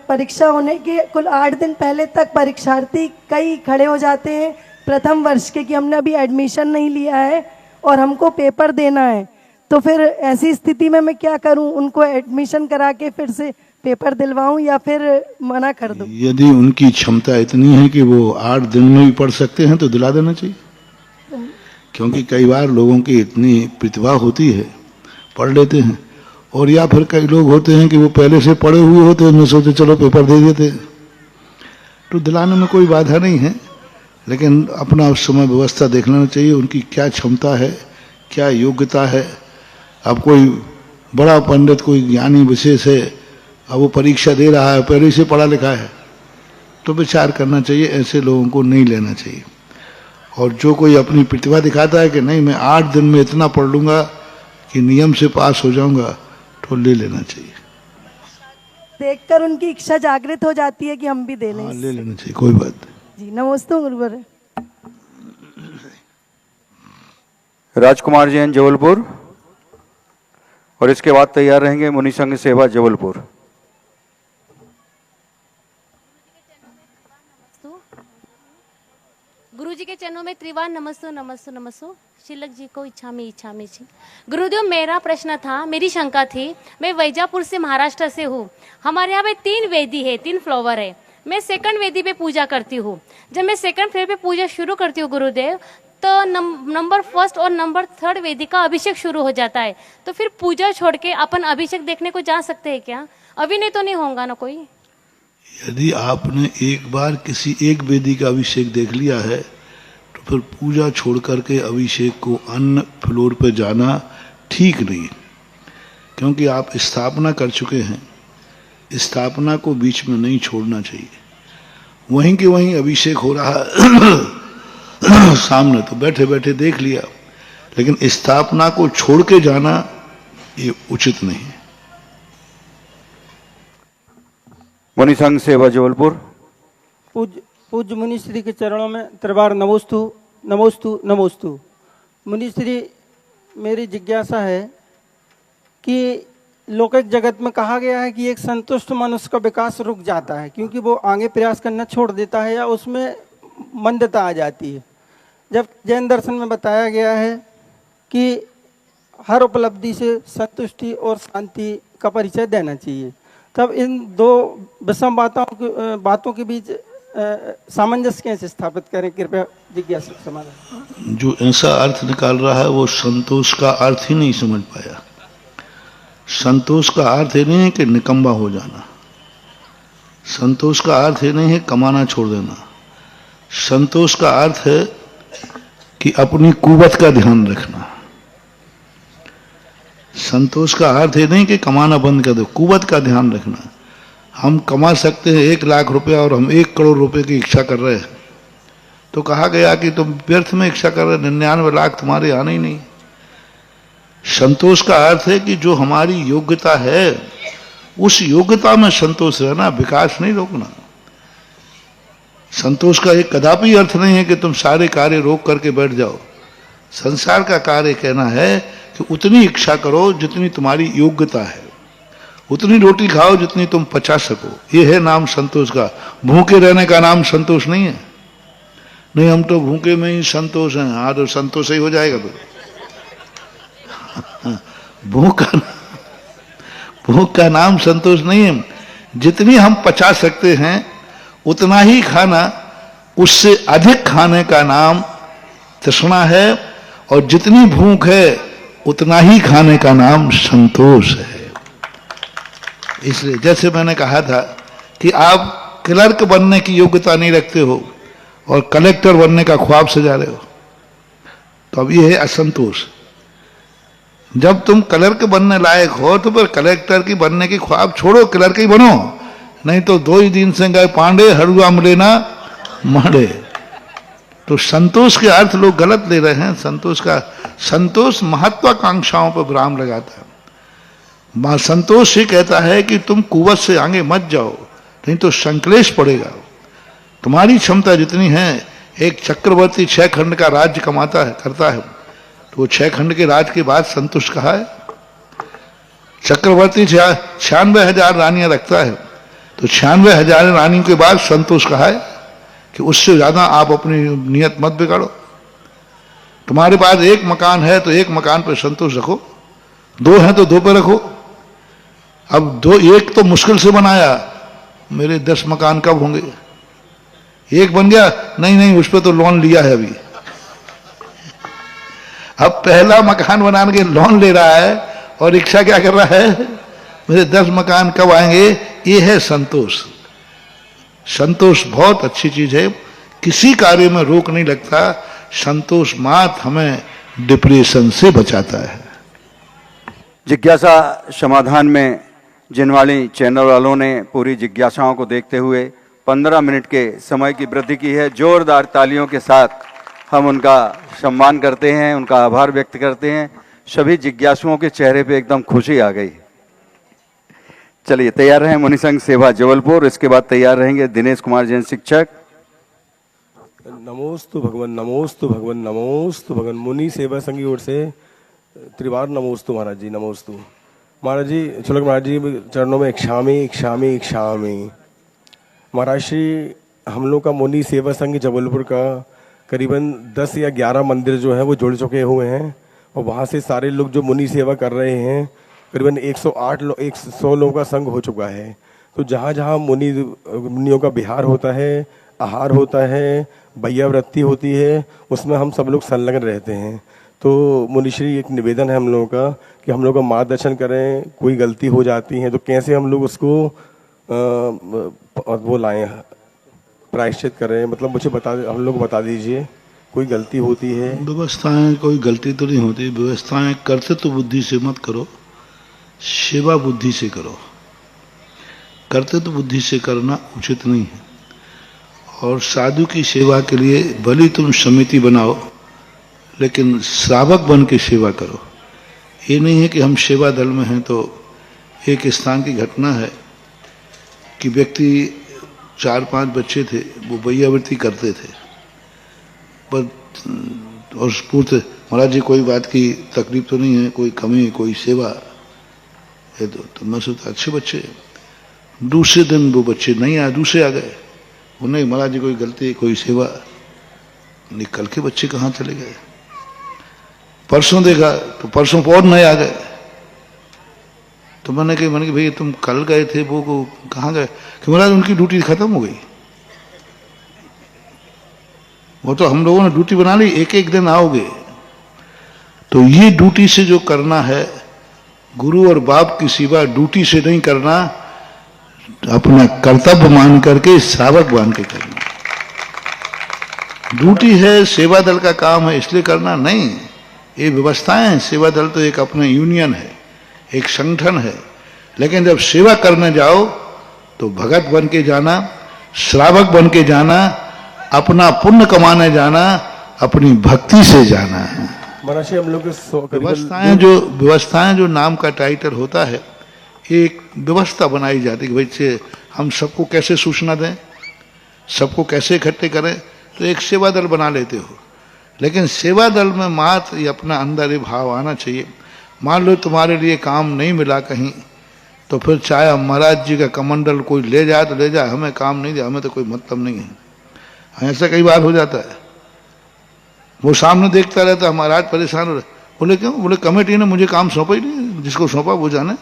परीक्षा होने के कुल 8 दिन पहले तक परीक्षार्थी कई खड़े हो जाते हैं प्रथम वर्ष के कि हमने अभी एडमिशन नहीं लिया है और हमको पेपर देना है। तो फिर ऐसी स्थिति में मैं क्या करूं? उनको एडमिशन करा के फिर से पेपर दिलवाऊं या फिर मना कर दूं? यदि उनकी क्षमता इतनी है कि वो 8 दिन में भी पढ़ सकते हैं तो दिला देना चाहिए, क्योंकि कई बार लोगों की इतनी प्रतिभा होती है, पढ़ लेते हैं। और या फिर कई लोग होते हैं कि वो पहले से पढ़े हुए होते हैं, उनमें सोचते चलो पेपर दे देते, तो दिलाने में कोई बाधा नहीं है, लेकिन अपना उस समय व्यवस्था देख लेना चाहिए, उनकी क्या क्षमता है, क्या योग्यता है। अब कोई बड़ा पंडित, कोई ज्ञानी विशेष है, अब वो परीक्षा दे रहा है, पहले से पढ़ा लिखा है, तो विचार करना चाहिए, ऐसे लोगों को नहीं लेना चाहिए। और जो कोई अपनी प्रतिभा दिखाता है कि नहीं मैं 8 दिन में इतना पढ़ लूंगा कि नियम से पास हो जाऊंगा, तो ले लेना चाहिए। देखकर उनकी इच्छा जागृत हो जाती है कि हम भी दे लें। हाँ, ले लेना चाहिए, कोई बात नहीं। जी नमस्ते गुरुवर। राजकुमार जैन जबलपुर, और इसके बाद तैयार रहेंगे मुनि संघ सेवा जबलपुर। गुरु जी के चरणों में त्रिवार नमस्तो नमस्तो नमस्तो। शिलक जी को इच्छामी इच्छामी जी। गुरुदेव, मेरा प्रश्न था, मेरी शंका थी, मैं वैजापुर से महाराष्ट्र से हूँ। हमारे यहाँ पे 3 वेदी है, 3 फ्लावर है। मैं सेकंड वेदी पे पूजा करती हूँ। जब मैं सेकंड फ्लोर पे पूजा शुरू करती हूँ गुरुदेव, तो नंबर 1 और नंबर 3 वेदी का अभिषेक शुरू हो जाता है। तो फिर पूजा छोड़ के अपन अभिषेक देखने को जा सकते हैं क्या? अभी नहीं तो नहीं होगा ना कोई? यदि आपने एक बार किसी एक वेदी का अभिषेक देख लिया है तो फिर पूजा छोड़ करके अभिषेक को अन्य फ्लोर पर जाना ठीक नहीं, क्योंकि आप स्थापना कर चुके हैं। स्थापना को बीच में नहीं छोड़ना चाहिए। वहीं के वहीं अभिषेक हो रहा है सामने, तो बैठे बैठे देख लिया, लेकिन स्थापना को छोड़ के जाना ये उचित नहीं है। मुनि संघ सेवा जबलपुर। पूज्य मुनि श्री के चरणों में त्रिवार नमोस्तु नमोस्तु नमोस्तु। मुनि श्री, मेरी जिज्ञासा है कि लौकिक जगत में कहा गया है कि एक संतुष्ट मनुष्य का विकास रुक जाता है, क्योंकि वो आगे प्रयास करना छोड़ देता है या उसमें मंदता आ जाती है। जब जैन दर्शन में बताया गया है कि हर उपलब्धि से संतुष्टि और शांति का परिचय देना चाहिए, तब इन दो विषम बातों के बीच सामंजस्य कैसे स्थापित करें, कृपया जिज्ञासा समाधान। जो ऐसा अर्थ निकाल रहा है वो संतोष का अर्थ ही नहीं समझ पाया। संतोष का अर्थ ही नहीं है कि निकम्मा हो जाना, संतोष का अर्थ ही नहीं है कमाना छोड़ देना, संतोष का अर्थ है कि अपनी कुवत का ध्यान रखना। संतोष का अर्थ ही नहीं कि कमाना बंद कर दो, कुवत का ध्यान रखना। हम कमा सकते हैं 1 लाख रुपया और हम 1 करोड़ रुपए की इच्छा कर रहे हैं, तो कहा गया कि तुम व्यर्थ में इच्छा कर रहे, 99 लाख तुम्हारे आने ही नहीं। संतोष का अर्थ है कि जो हमारी योग्यता है उस योग्यता में संतोष रहना, विकास नहीं रोकना। संतोष का एक कदापि अर्थ नहीं है कि तुम सारे कार्य रोक करके बैठ जाओ। संसार का कार्य कहना है कि उतनी इच्छा करो जितनी तुम्हारी योग्यता है, उतनी रोटी खाओ जितनी तुम पचा सको। ये है नाम संतोष का। भूखे रहने का नाम संतोष नहीं है। नहीं हम तो भूखे में ही संतोष हैं, हाँ तो संतोष ही हो जाएगा। तो भूख का नाम संतोष नहीं है। जितनी हम पचा सकते हैं उतना ही खाना, उससे अधिक खाने का नाम तृष्णा है, और जितनी भूख है उतना ही खाने का नाम संतोष है। इसलिए जैसे मैंने कहा था कि आप क्लर्क बनने की योग्यता नहीं रखते हो और कलेक्टर बनने का ख्वाब सजा रहे हो, तो अब ये है असंतोष। जब तुम क्लर्क बनने लायक हो तो फिर कलेक्टर की बनने की ख्वाब छोड़ो, क्लर्क ही बनो। नहीं तो 2 ही दिन से गए पांडे, हड़ुआ मिले ना माड़े। तो संतोष के अर्थ लोग गलत ले रहे हैं। संतोष महत्वाकांक्षाओं पर विराम लगाता है। संतोष ये कहता है कि तुम कुवत से आगे मत जाओ, नहीं तो संक्लेश पड़ेगा। तुम्हारी क्षमता जितनी है, एक चक्रवर्ती 6 खंड का राज्य करता है, तो वो 6 खंड के राज के बाद संतुष्ट कहा है। चक्रवर्ती 96,000 रानियां रखता है, तो 96,000 रानियों के बाद संतोष कहा है कि उससे ज्यादा आप अपनी नियत मत बिगाड़ो। तुम्हारे पास 1 मकान है तो 1 मकान पर संतोष रखो, 2 है तो 2 पर रखो। अब 1 तो मुश्किल से बनाया, मेरे 10 मकान कब होंगे? 1 बन गया, नहीं उस पर तो लोन लिया है अभी। अब पहला मकान बनाने के लोन ले रहा है और इच्छा क्या कर रहा है, मेरे 10 मकान कब आएंगे। ये है संतोष। संतोष बहुत अच्छी चीज है, किसी कार्य में रोक नहीं लगता। संतोष मात्र हमें डिप्रेशन से बचाता है। जिज्ञासा समाधान में जिनवाणी चैनल वालों ने पूरी जिज्ञासाओं को देखते हुए 15 मिनट के समय की वृद्धि की है। जोरदार तालियों के साथ हम उनका सम्मान करते हैं, उनका आभार व्यक्त करते हैं। सभी जिज्ञासुओं के चेहरे पे एकदम खुशी आ गई। चलिए तैयार रहें मुनि संघ सेवा जबलपुर। इसके बाद तैयार रहेंगे दिनेश कुमार जैन शिक्षक। नमोस्तु भगवान, नमोस्तु भगवान, नमोस्तु भगवान। मुनि सेवा संघ की ओर से त्रिवार नमोस्तु महाराज जी, नमोस्तु महाराज जी। चलो महाराज जी चरणों में इक्षामी इक्षामी इक्षामी। महाराज श्री हम लोग का मुनि सेवा संघ जबलपुर का करीबन 10 या 11 मंदिर जो है वो जुड़ चुके हुए हैं, और वहाँ से सारे लोग जो मुनि सेवा कर रहे हैं करीबन 100 लोगों का संघ हो चुका है। तो जहाँ जहाँ मुनियों का विहार होता है, आहार होता है, भैयावृत्ति होती है, उसमें हम सब लोग संलग्न रहते हैं। तो मुनिश्री एक निवेदन है हम लोगों का कि हम लोग का मार्गदर्शन करें। कोई गलती हो जाती है तो कैसे हम लोग उसको वो लाएं, प्रायश्चित करें, मतलब मुझे हम लोग बता दीजिए। कोई गलती होती है? व्यवस्थाएं, कोई गलती तो नहीं होती। व्यवस्थाएं करते तो बुद्धि से मत करो, सेवा बुद्धि से करो। करते तो बुद्धि से करना उचित नहीं है। और साधु की सेवा के लिए भले तुम समिति बनाओ, लेकिन श्रावक बन के सेवा करो। ये नहीं है कि हम सेवा दल में हैं। तो एक स्थान की घटना है कि व्यक्ति 4-5 बच्चे थे, वो भैयावृत्ति करते थे, पर और पूछते महाराज जी कोई बात की तकलीफ तो नहीं है, कोई कमी, कोई सेवा है? तो मैं सोचता अच्छे बच्चे। दूसरे दिन वो बच्चे नहीं आए, दूसरे आ गए। वो नहीं महाराज जी कोई गलती, कोई सेवा। नहीं, कल के बच्चे कहाँ चले गए? परसों देखा तो परसों और नए आ गए। तो मैंने कहा भैया तुम कल गए थे, वो को कहाँ गए? कि महाराज उनकी ड्यूटी खत्म हो गई। वो तो हम लोगों ने ड्यूटी बना ली, एक एक दिन आओगे। तो ये ड्यूटी से जो करना है, गुरु और बाप की सेवा ड्यूटी से नहीं करना, अपना कर्तव्य मान करके, श्रावक मान के करना। ड्यूटी है, सेवा दल का काम है इसलिए करना नहीं। ये व्यवस्थाएं हैं। सेवा दल तो एक अपना यूनियन है, एक संगठन है। लेकिन जब सेवा करने जाओ तो भगत बन के जाना, श्रावक बन के जाना, अपना पुण्य कमाने जाना, अपनी भक्ति से जाना है। महाराज हम लोग व्यवस्थाएं जो नाम का टाइटल होता है, एक व्यवस्था बनाई जाती है कि भाई हम सबको कैसे सूचना दें, सबको कैसे इकट्ठे करें। तो एक सेवा दल बना लेते हो, लेकिन सेवा दल में मात्र ये अपना अंदर ये भाव आना चाहिए। मान लो तुम्हारे लिए काम नहीं मिला कहीं, तो फिर चाहे महाराज जी का कमंडल कोई ले जाए तो ले जाए, हमें काम नहीं दिया, हमें तो कोई मतलब नहीं है। ऐसा कई बार हो जाता है। वो सामने देखता रहता, महाराज परेशान हो रहे। बोले क्यों? बोले कमेटी ने मुझे काम सौंपा ही नहीं, जिसको सौंपा वो जाने।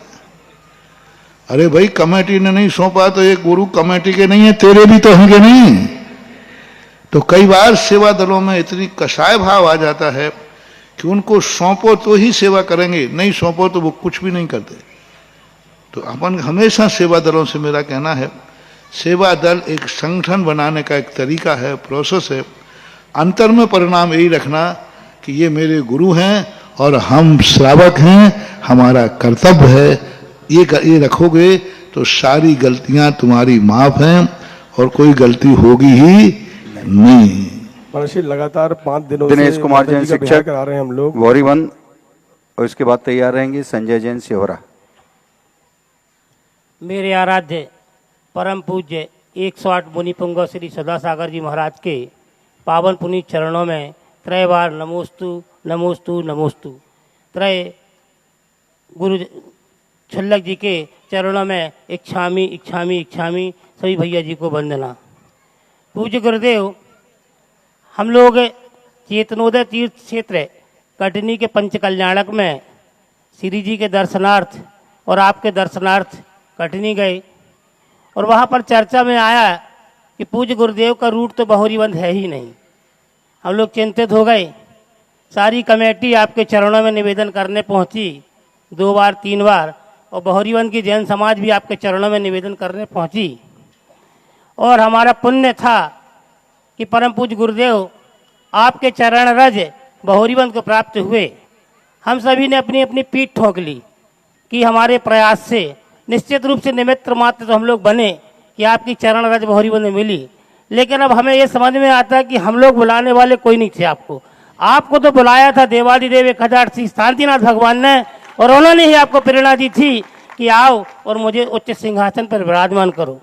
अरे भाई कमेटी ने नहीं सौंपा तो एक गुरु कमेटी के नहीं है, तेरे भी तो होंगे नहीं। तो कई बार सेवा दलों में इतनी कसाय भाव आ जाता है कि उनको सौंपो तो ही सेवा करेंगे, नहीं सौंपो तो वो कुछ भी नहीं करते। तो अपन हमेशा सेवा दलों से मेरा कहना है, सेवा दल एक संगठन बनाने का एक तरीका है, प्रोसेस है। अंतर में परिणाम यही रखना कि ये मेरे गुरु हैं और हम श्रावक हैं, हमारा कर्तव्य है। ये रखोगे तो सारी गलतियां तुम्हारी माफ हैं और कोई गलती होगी ही नहीं। महाराज लगातार 5 दिनों दिनेश कुमार जैन शिक्षक करा रहे हैं हम लोग गौरीवंद, और इसके बाद तैयार रहेंगे संजय जैन सिहोरा। मेरे आराध्य परम पूज्य 108 मुनि पुंगव श्री सदासागर जी महाराज के पावन पुनीत चरणों में त्रय बार नमोस्तु नमोस्तु नमोस्तु। त्रय गुरु छल्लक जी के चरणों में इच्छामी इच्छामी इच्छामी सभी भैया जी को वंदना। पूज्य गुरुदेव, हम लोग चेतनोदय तीर्थ क्षेत्र कटनी के पंच कल्याणक में श्री जी के दर्शनार्थ और आपके दर्शनार्थ कटनी गए, और वहाँ पर चर्चा में आया कि पूज्य गुरुदेव का रूट तो बहोरीवंद है ही नहीं। हम लोग चिंतित हो गए। सारी कमेटी आपके चरणों में निवेदन करने पहुँची 2 बार 3 बार, और बहोरीवंद की जैन समाज भी आपके चरणों में निवेदन करने पहुँची। और हमारा पुण्य था कि परम पूज्य गुरुदेव आपके चरण रज बहोरीवंद को प्राप्त हुए। हम सभी ने अपनी अपनी पीठ ठोक ली कि हमारे प्रयास से निश्चित रूप से निमित्त मात्र तो हम लोग बने कि आपकी चरण रज बहोरीवंद में मिली। लेकिन अब हमें ये समझ में आता है कि हम लोग बुलाने वाले कोई नहीं थे। आपको तो बुलाया था देवादिदेव 1000 श्री शांतिनाथ भगवान ने, और उन्होंने ही आपको प्रेरणा दी थी कि आओ और मुझे उच्च सिंहासन पर विराजमान करो।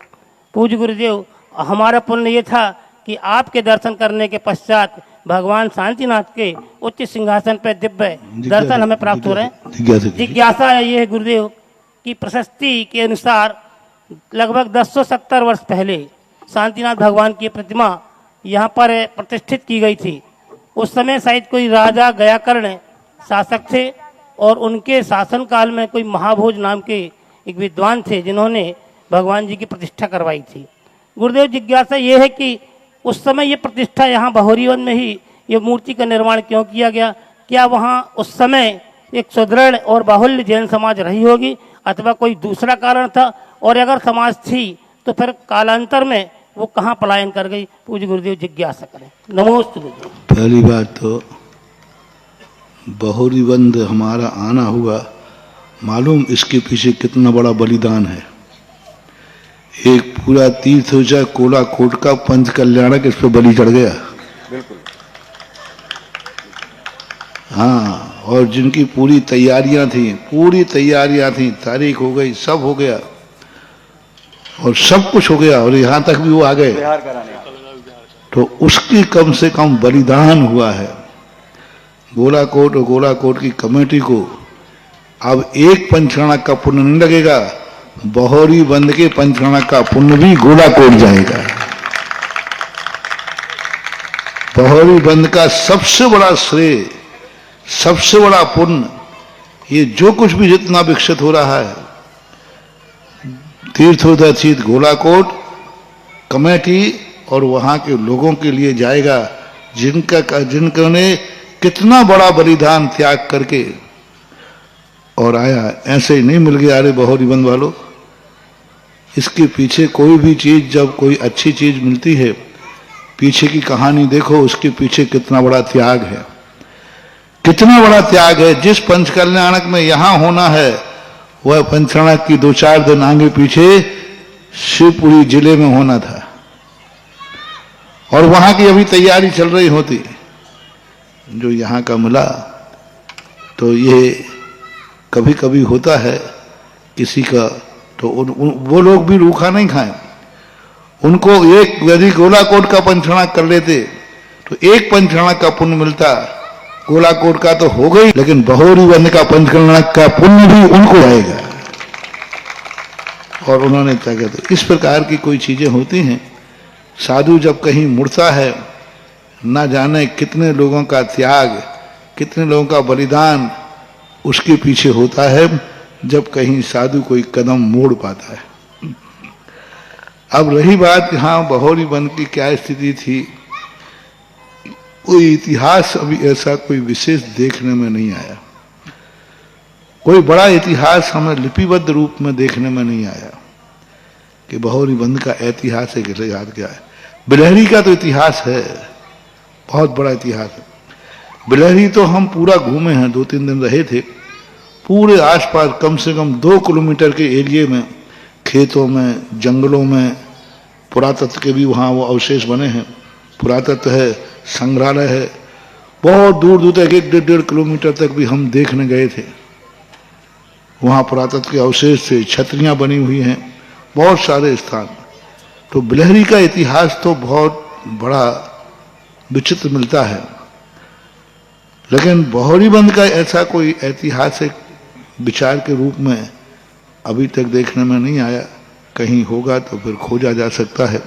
पूज्य गुरुदेव, हमारा पुण्य ये था कि आपके दर्शन करने के पश्चात भगवान शांतिनाथ के उच्च सिंहासन पर दिव्य दर्शन हमें प्राप्त हो रहे हैं। जिज्ञासा है ये गुरुदेव की प्रशस्ति के अनुसार लगभग 1070 वर्ष पहले शांतिनाथ भगवान की प्रतिमा यहाँ पर प्रतिष्ठित की गई थी। उस समय शायद कोई राजा गयाकर्ण शासक थे, और उनके शासन काल में कोई महाभोज नाम के एक विद्वान थे जिन्होंने भगवान जी की प्रतिष्ठा करवाई थी। गुरुदेव, जिज्ञासा ये है कि उस समय ये प्रतिष्ठा यहाँ बहोरीवंद में ही ये मूर्ति का निर्माण क्यों किया गया? क्या वहाँ उस समय एक सुदृढ़ और बाहुल्य जैन समाज रही होगी, अथवा कोई दूसरा कारण था? और अगर समाज थी तो फिर कालांतर में वो कहाँ पलायन कर गई? पूज्य गुरुदेव जिज्ञासा करें। नमोस्तु गुरुदेव। पहली बात तो बहोरीवंद हमारा आना हुआ, मालूम इसके पीछे कितना बड़ा बलिदान है। एक पूरा तीर्थ हो जाए, कोला कोट का पंच कल्याणक इस पर बलि चढ़ गया। बिल्कुल। हाँ, और जिनकी पूरी तैयारियां थी, तारीख हो गई, सब हो गया और सब कुछ हो गया, और यहाँ तक भी वो आ गए, तो उसकी कम से कम बलिदान हुआ है। गोलाकोट और गोलाकोट की कमेटी को अब एक पंचकर्णक का पुण्य नहीं लगेगा, बहोरीवंद के पंचकर्णक का पुण्य भी गोलाकोट जाएगा। बहोरी बंद का सबसे बड़ा श्रेय, सबसे बड़ा पुण्य, ये जो कुछ भी जितना विकसित हो रहा है, तीर्थोदय गोलाकोट कमेटी और वहां के लोगों के लिए जाएगा, जिनने कितना बड़ा बलिदान त्याग करके और आया। ऐसे ही नहीं मिल गया। अरे बहोरी बंद वालों, इसके पीछे कोई भी चीज, जब कोई अच्छी चीज मिलती है, पीछे की कहानी देखो, उसके पीछे कितना बड़ा त्याग है, कितना बड़ा त्याग है। जिस पंचकल्याणक में यहां होना है, वह पंचकल्याणक की 2-4 दिन आगे पीछे शिवपुरी जिले में होना था, और वहां की अभी तैयारी चल रही होती। जो यहां का मिला, तो ये कभी कभी होता है किसी का, तो वो लोग भी रूखा नहीं खाएं। उनको एक, यदि गोलाकोट का पंचकल्याणक कर लेते तो एक पंचकल्याणक का पुण्य मिलता। गोलाकोट का तो हो गई, लेकिन बहोरी बंद का पंचकल्याणक का पुण्य भी उनको आएगा। और उन्होंने क्या कहते, इस प्रकार की कोई चीजें होती हैं। साधु जब कहीं मुड़ता है, ना जाने कितने लोगों का त्याग, कितने लोगों का बलिदान उसके पीछे होता है, जब कहीं साधु कोई कदम मोड़ पाता है। अब रही बात यहाँ बहोरी बंद की क्या स्थिति थी, कोई इतिहास अभी ऐसा कोई विशेष देखने में नहीं आया। कोई बड़ा इतिहास हमें लिपिबद्ध रूप में देखने में नहीं आया कि बहोरी बंद का ऐतिहासिक इतिहास क्या है। बिलहरी का तो इतिहास है, बहुत बड़ा इतिहास है। बिलहरी तो हम पूरा घूमे हैं, 2-3 दिन रहे थे। पूरे आसपास कम से कम 2 किलोमीटर के एरिए में, खेतों में, जंगलों में, पुरातत्व के भी वहाँ वो अवशेष बने हैं। पुरातत्व है, संग्रहालय है, बहुत दूर दूर तक 1-1.5 किलोमीटर तक भी हम देखने गए थे। वहाँ पुरातत्व के अवशेष से छतरियाँ बनी हुई हैं, बहुत सारे स्थान। तो बिलहरी का इतिहास तो बहुत बड़ा विचित्र मिलता है, लेकिन बहोरी बंद का ऐसा कोई ऐतिहासिक विचार के रूप में अभी तक देखने में नहीं आया। कहीं होगा तो फिर खोजा जा सकता है,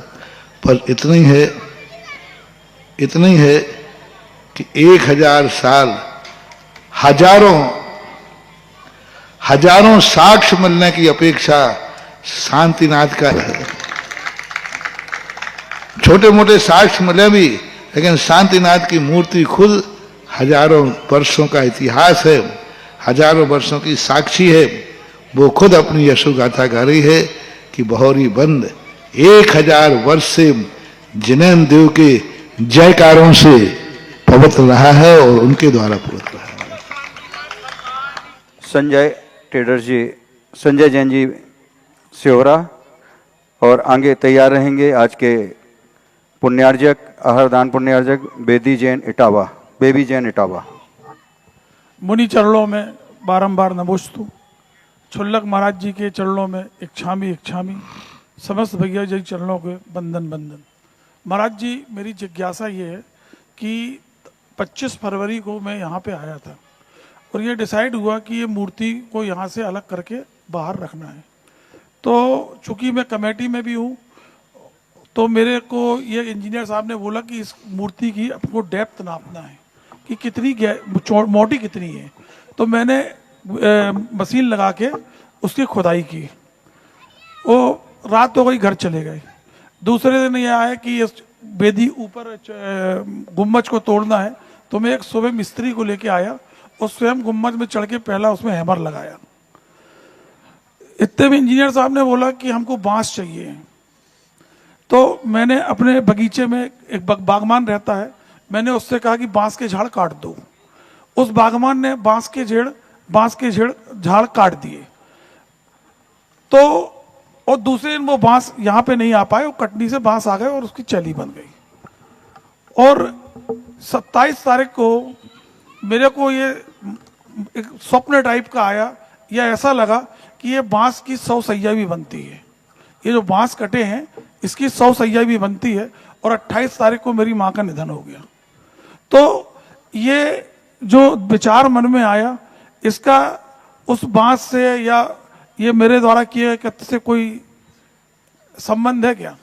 पर इतना ही है कि 1000 साल, हजारों साक्ष्य मिलने की अपेक्षा शांतिनाथ का है। छोटे मोटे साक्ष्य मिले भी, लेकिन शांतिनाथ की मूर्ति खुद हजारों वर्षों का इतिहास है, हजारों वर्षों की साक्षी है। वो खुद अपनी यशोगाथा गा रही है कि बहोरी बंद 1000 वर्ष से जिनेन्द्र देव के जयकारों से पवित्र रहा है और उनके द्वारा पवित्र रहा है। संजय टेडर जी, संजय जैन जी सिहोरा, और आगे तैयार रहेंगे आज के पुण्यार्जक, आहारदान पुण्यार्जक बेबी जैन इटावा। मुनि चरणों में बारंबार नमोस्तु। छुल्लक महाराज जी के चरणों में इच्छामी, समस्त भैया जी चरणों के बंदन। महाराज जी, मेरी जिज्ञासा ये है कि 25 फरवरी को मैं यहाँ पे आया था और ये डिसाइड हुआ कि ये मूर्ति को यहाँ से अलग करके बाहर रखना है। तो चूंकि मैं कमेटी में भी हूँ, तो मेरे को ये इंजीनियर साहब ने बोला कि इस मूर्ति की आपको डेप्थ नापना है कि कितनी मोटी कितनी है। तो मैंने मशीन लगा के उसकी खुदाई की। वो रात हो गई, घर चले गए। दूसरे दिन ये आया कि इस बेदी ऊपर गुम्बज को तोड़ना है, तो मैं एक सुबह मिस्त्री को लेके आया और स्वयं गुम्बज में चढ़ के पहला उसमें हैमर लगाया। इतने में इंजीनियर साहब ने बोला कि हमको बांस चाहिए। तो मैंने अपने बगीचे में एक बागमान रहता है, मैंने उससे कहा कि बांस के झाड़ काट दो। उस बागमान ने बांस के झाड़ काट दिए। तो और दूसरे दिन वो बांस यहाँ पे नहीं आ पाए, वो कटनी से बांस आ गए और उसकी चैली बन गई। और 27 तारीख को मेरे को ये एक स्वप्न टाइप का आया, या ऐसा लगा कि ये बांस की 100 सैया भी बनती है। ये जो बांस कटे हैं इसकी 100 सैया भी बनती है। और 28 तारीख को मेरी माँ का निधन हो गया। तो ये जो विचार मन में आया, इसका उस बांस से या ये मेरे द्वारा किए कृत्य से कोई संबंध है क्या?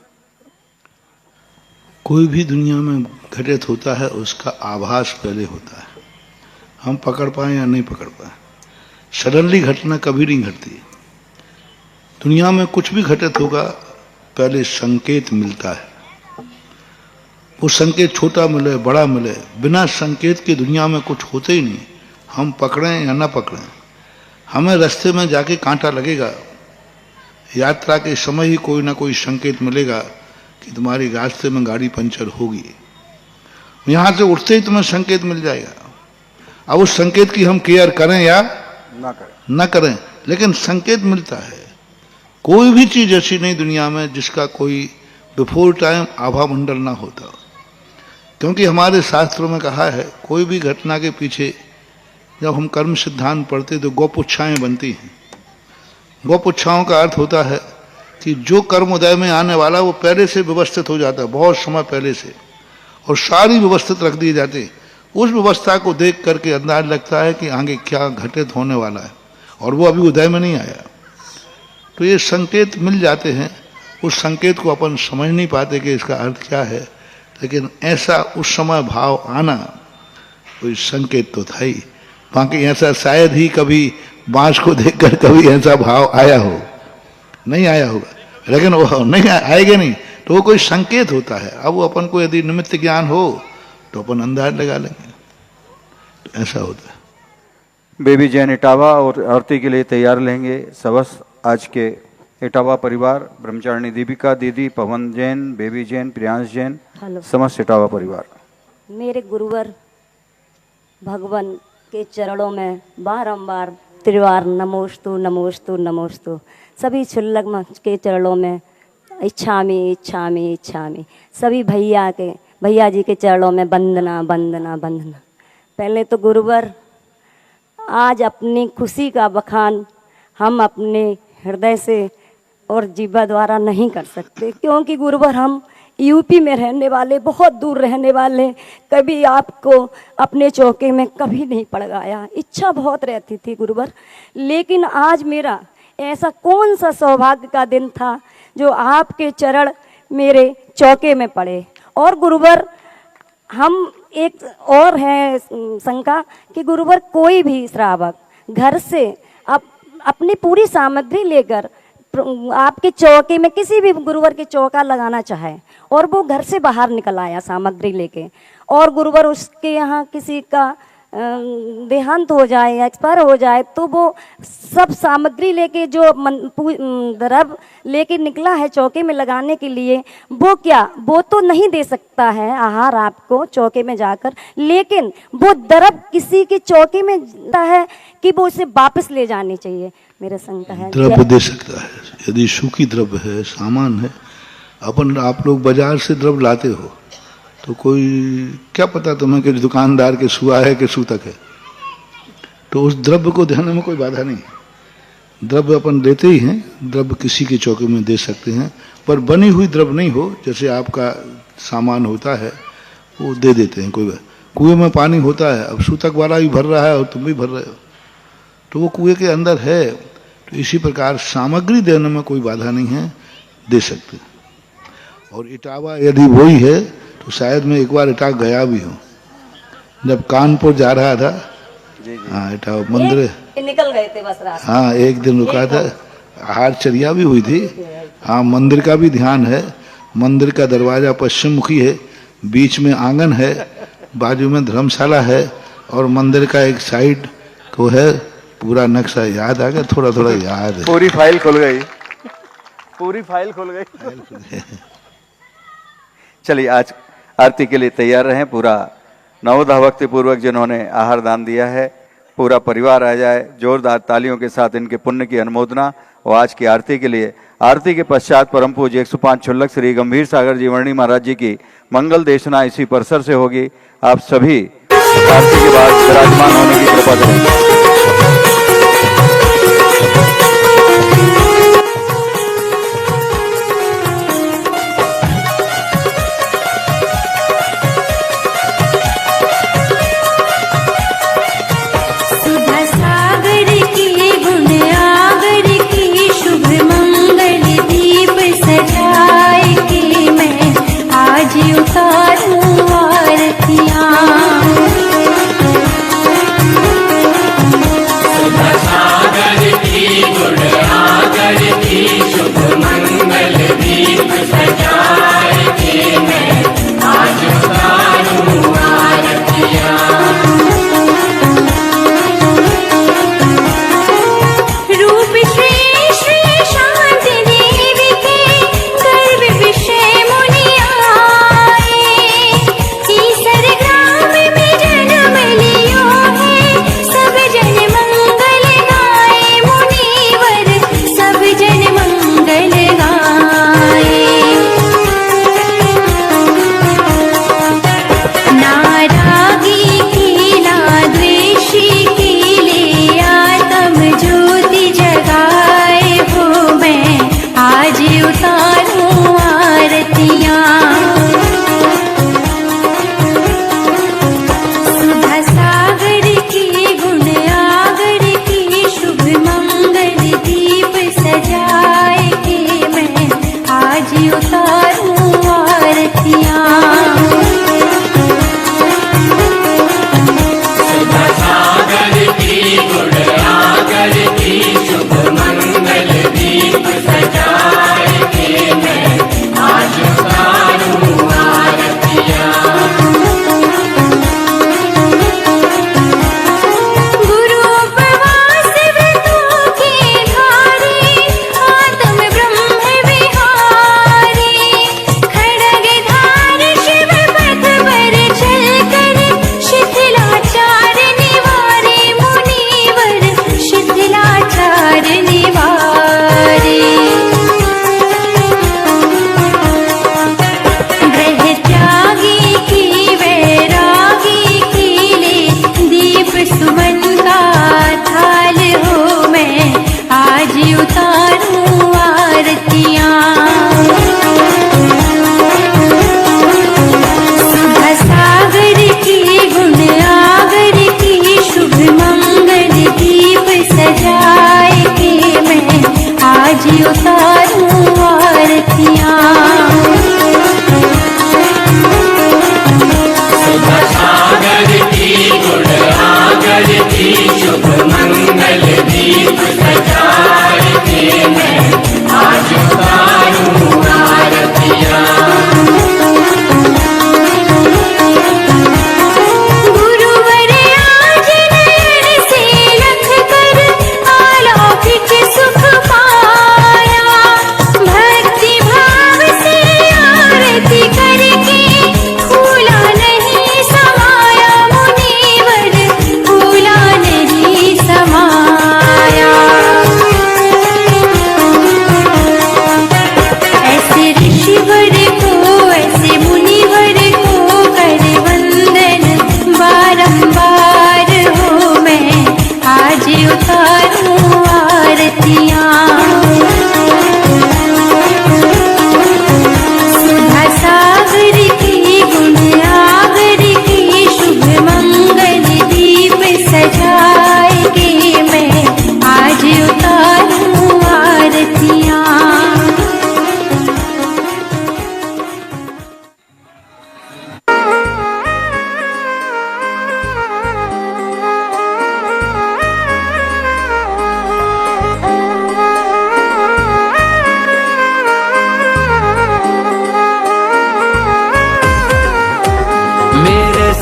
कोई भी दुनिया में घटित होता है उसका आभास पहले होता है, हम पकड़ पाए या नहीं पकड़ पाए। सडनली घटना कभी नहीं घटती। दुनिया में कुछ भी घटित होगा पहले संकेत मिलता है। वो संकेत छोटा मिले बड़ा मिले, बिना संकेत के दुनिया में कुछ होते ही नहीं। हम पकड़ें या ना पकड़ें, हमें रास्ते में जाके कांटा लगेगा। यात्रा के समय ही कोई ना कोई संकेत मिलेगा कि तुम्हारी रास्ते में गाड़ी पंचर होगी। यहां से उठते ही तुम्हें संकेत मिल जाएगा। अब उस संकेत की हम केयर करें या ना करें, लेकिन संकेत मिलता है। कोई भी चीज ऐसी नहीं दुनिया में जिसका कोई बिफोर टाइम आभा मंडल ना होता, क्योंकि हमारे शास्त्रों में कहा है कोई भी घटना के पीछे जब हम कर्म सिद्धांत पढ़ते तो गौपुच्छाएं बनती हैं। गौपुच्छाओं का अर्थ होता है कि जो कर्म उदय में आने वाला वो पहले से व्यवस्थित हो जाता है, बहुत समय पहले से, और सारी व्यवस्थित रख दिए जाते। उस व्यवस्था को देख करके अंदाज लगता है कि आगे क्या घटित होने वाला है, और वो अभी उदय में नहीं आया। तो ये संकेत मिल जाते हैं। उस संकेत को अपन समझ नहीं पाते कि इसका अर्थ क्या है, लेकिन ऐसा उस समय भाव आना कोई संकेत तो था ही। बाकी ऐसा शायद ही कभी बांस को देखकर कभी ऐसा भाव आया हो, नहीं आया होगा, लेकिन वो नहीं आएगा नहीं, तो वो कोई संकेत होता है। अब वो अपन को यदि निमित्त ज्ञान हो तो अपन अंदाज लगा लेंगे, तो ऐसा होता है। बेबी जैन इटावा और आरती के लिए तैयार लेंगे सबस आज के इटावा परिवार, ब्रह्मचारिणी दीपिका दीदी, पवन जैन, बेबी जैन, प्रियांश जैन, समस्त इटावा परिवार। मेरे गुरुवर भगवान के चरणों में बारंबार त्रिवार नमोस्तु नमोस्तु नमोस्तु। सभी क्षुल्लक के चरणों में इच्छामी इच्छामी इच्छामी। सभी भैया जी के चरणों में वंदना वंदना वंदना। पहले तो गुरुवर, आज अपनी खुशी का बखान हम अपने हृदय से और जीवा द्वारा नहीं कर सकते, क्योंकि गुरुवर हम यूपी में रहने वाले, बहुत दूर रहने वाले, कभी आपको अपने चौके में कभी नहीं पड़ गया। इच्छा बहुत रहती थी गुरुवर, लेकिन आज मेरा ऐसा कौन सा सौभाग्य का दिन था जो आपके चरण मेरे चौके में पड़े। और गुरुवर, हम एक और है शंका कि गुरुवर कोई भी श्रावक घर से अपनी पूरी सामग्री लेकर आपके चौके में किसी भी गुरुवर के चौका लगाना चाहे और वो घर से बाहर निकल आया सामग्री लेके, और गुरुवर उसके यहाँ किसी का देहांत हो जाए या एक्सपायर हो जाए, तो वो सब सामग्री लेके जो द्रव लेके निकला है चौके में लगाने के लिए, वो तो नहीं दे सकता है आहार आपको चौके में जाकर, लेकिन वो द्रव किसी के चौके में है कि वो उसे वापस ले जानी चाहिए। मेरा शंका है द्रव्य दे सकता है यदि सूखी द्रव्य है, सामान है। आप लोग बाजार से द्रव्य लाते हो तो कोई क्या पता तुम्हें कि दुकानदार के सुआ है कि सूतक है, तो उस द्रव्य को देने में कोई बाधा नहीं। द्रव्य अपन देते ही हैं, द्रव्य किसी के चौके में दे सकते हैं, पर बनी हुई द्रव्य नहीं हो, जैसे आपका सामान होता है वो दे देते हैं। कोई कुएं में पानी होता है, अब सूतक वाला भी भर रहा है और तुम भी भर रहे हो, तो वो कुएं के अंदर है। तो इसी प्रकार सामग्री देने में कोई बाधा नहीं है, दे सकते। और इटावा यदि वही है तो शायद मैं एक बार इटावा गया भी हूँ, जब कानपुर जा रहा था। हाँ, इटावा मंदिर निकल गए थे बस रात। हाँ, एक दिन रुका था, आहार चर्या भी हुई थी। हाँ, मंदिर का भी ध्यान है। मंदिर का दरवाजा पश्चिम मुखी है, बीच में आंगन है, बाजू में धर्मशाला है, और मंदिर का एक साइड को है। पूरा नक्शा याद आ गया, थोड़ा थोड़ा याद है। पूरी फाइल खुल गई, पूरी फाइल खुल गई। चलिए, आज आरती के लिए तैयार रहें। पूरा नवोदय भक्ति पूर्वक जिन्होंने आहार दान दिया है, पूरा परिवार आ जाए। जोरदार तालियों के साथ इनके पुण्य की अनुमोदना। और आज की आरती के लिए, आरती के पश्चात परम पूज्य 105 छुल्लक श्री गंभीर सागर जी वर्णी महाराज जी की मंगल देशना इसी परिसर से होगी। आप सभी आरती के बाद विराजमान होने की कृपा करें। उतारूं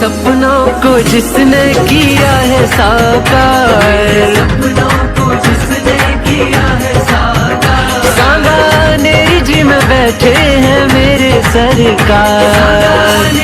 सपनों को जिसने किया है साकार, सपनों को जिसने किया है साकार, मेरी जी में बैठे हैं मेरे सरकार।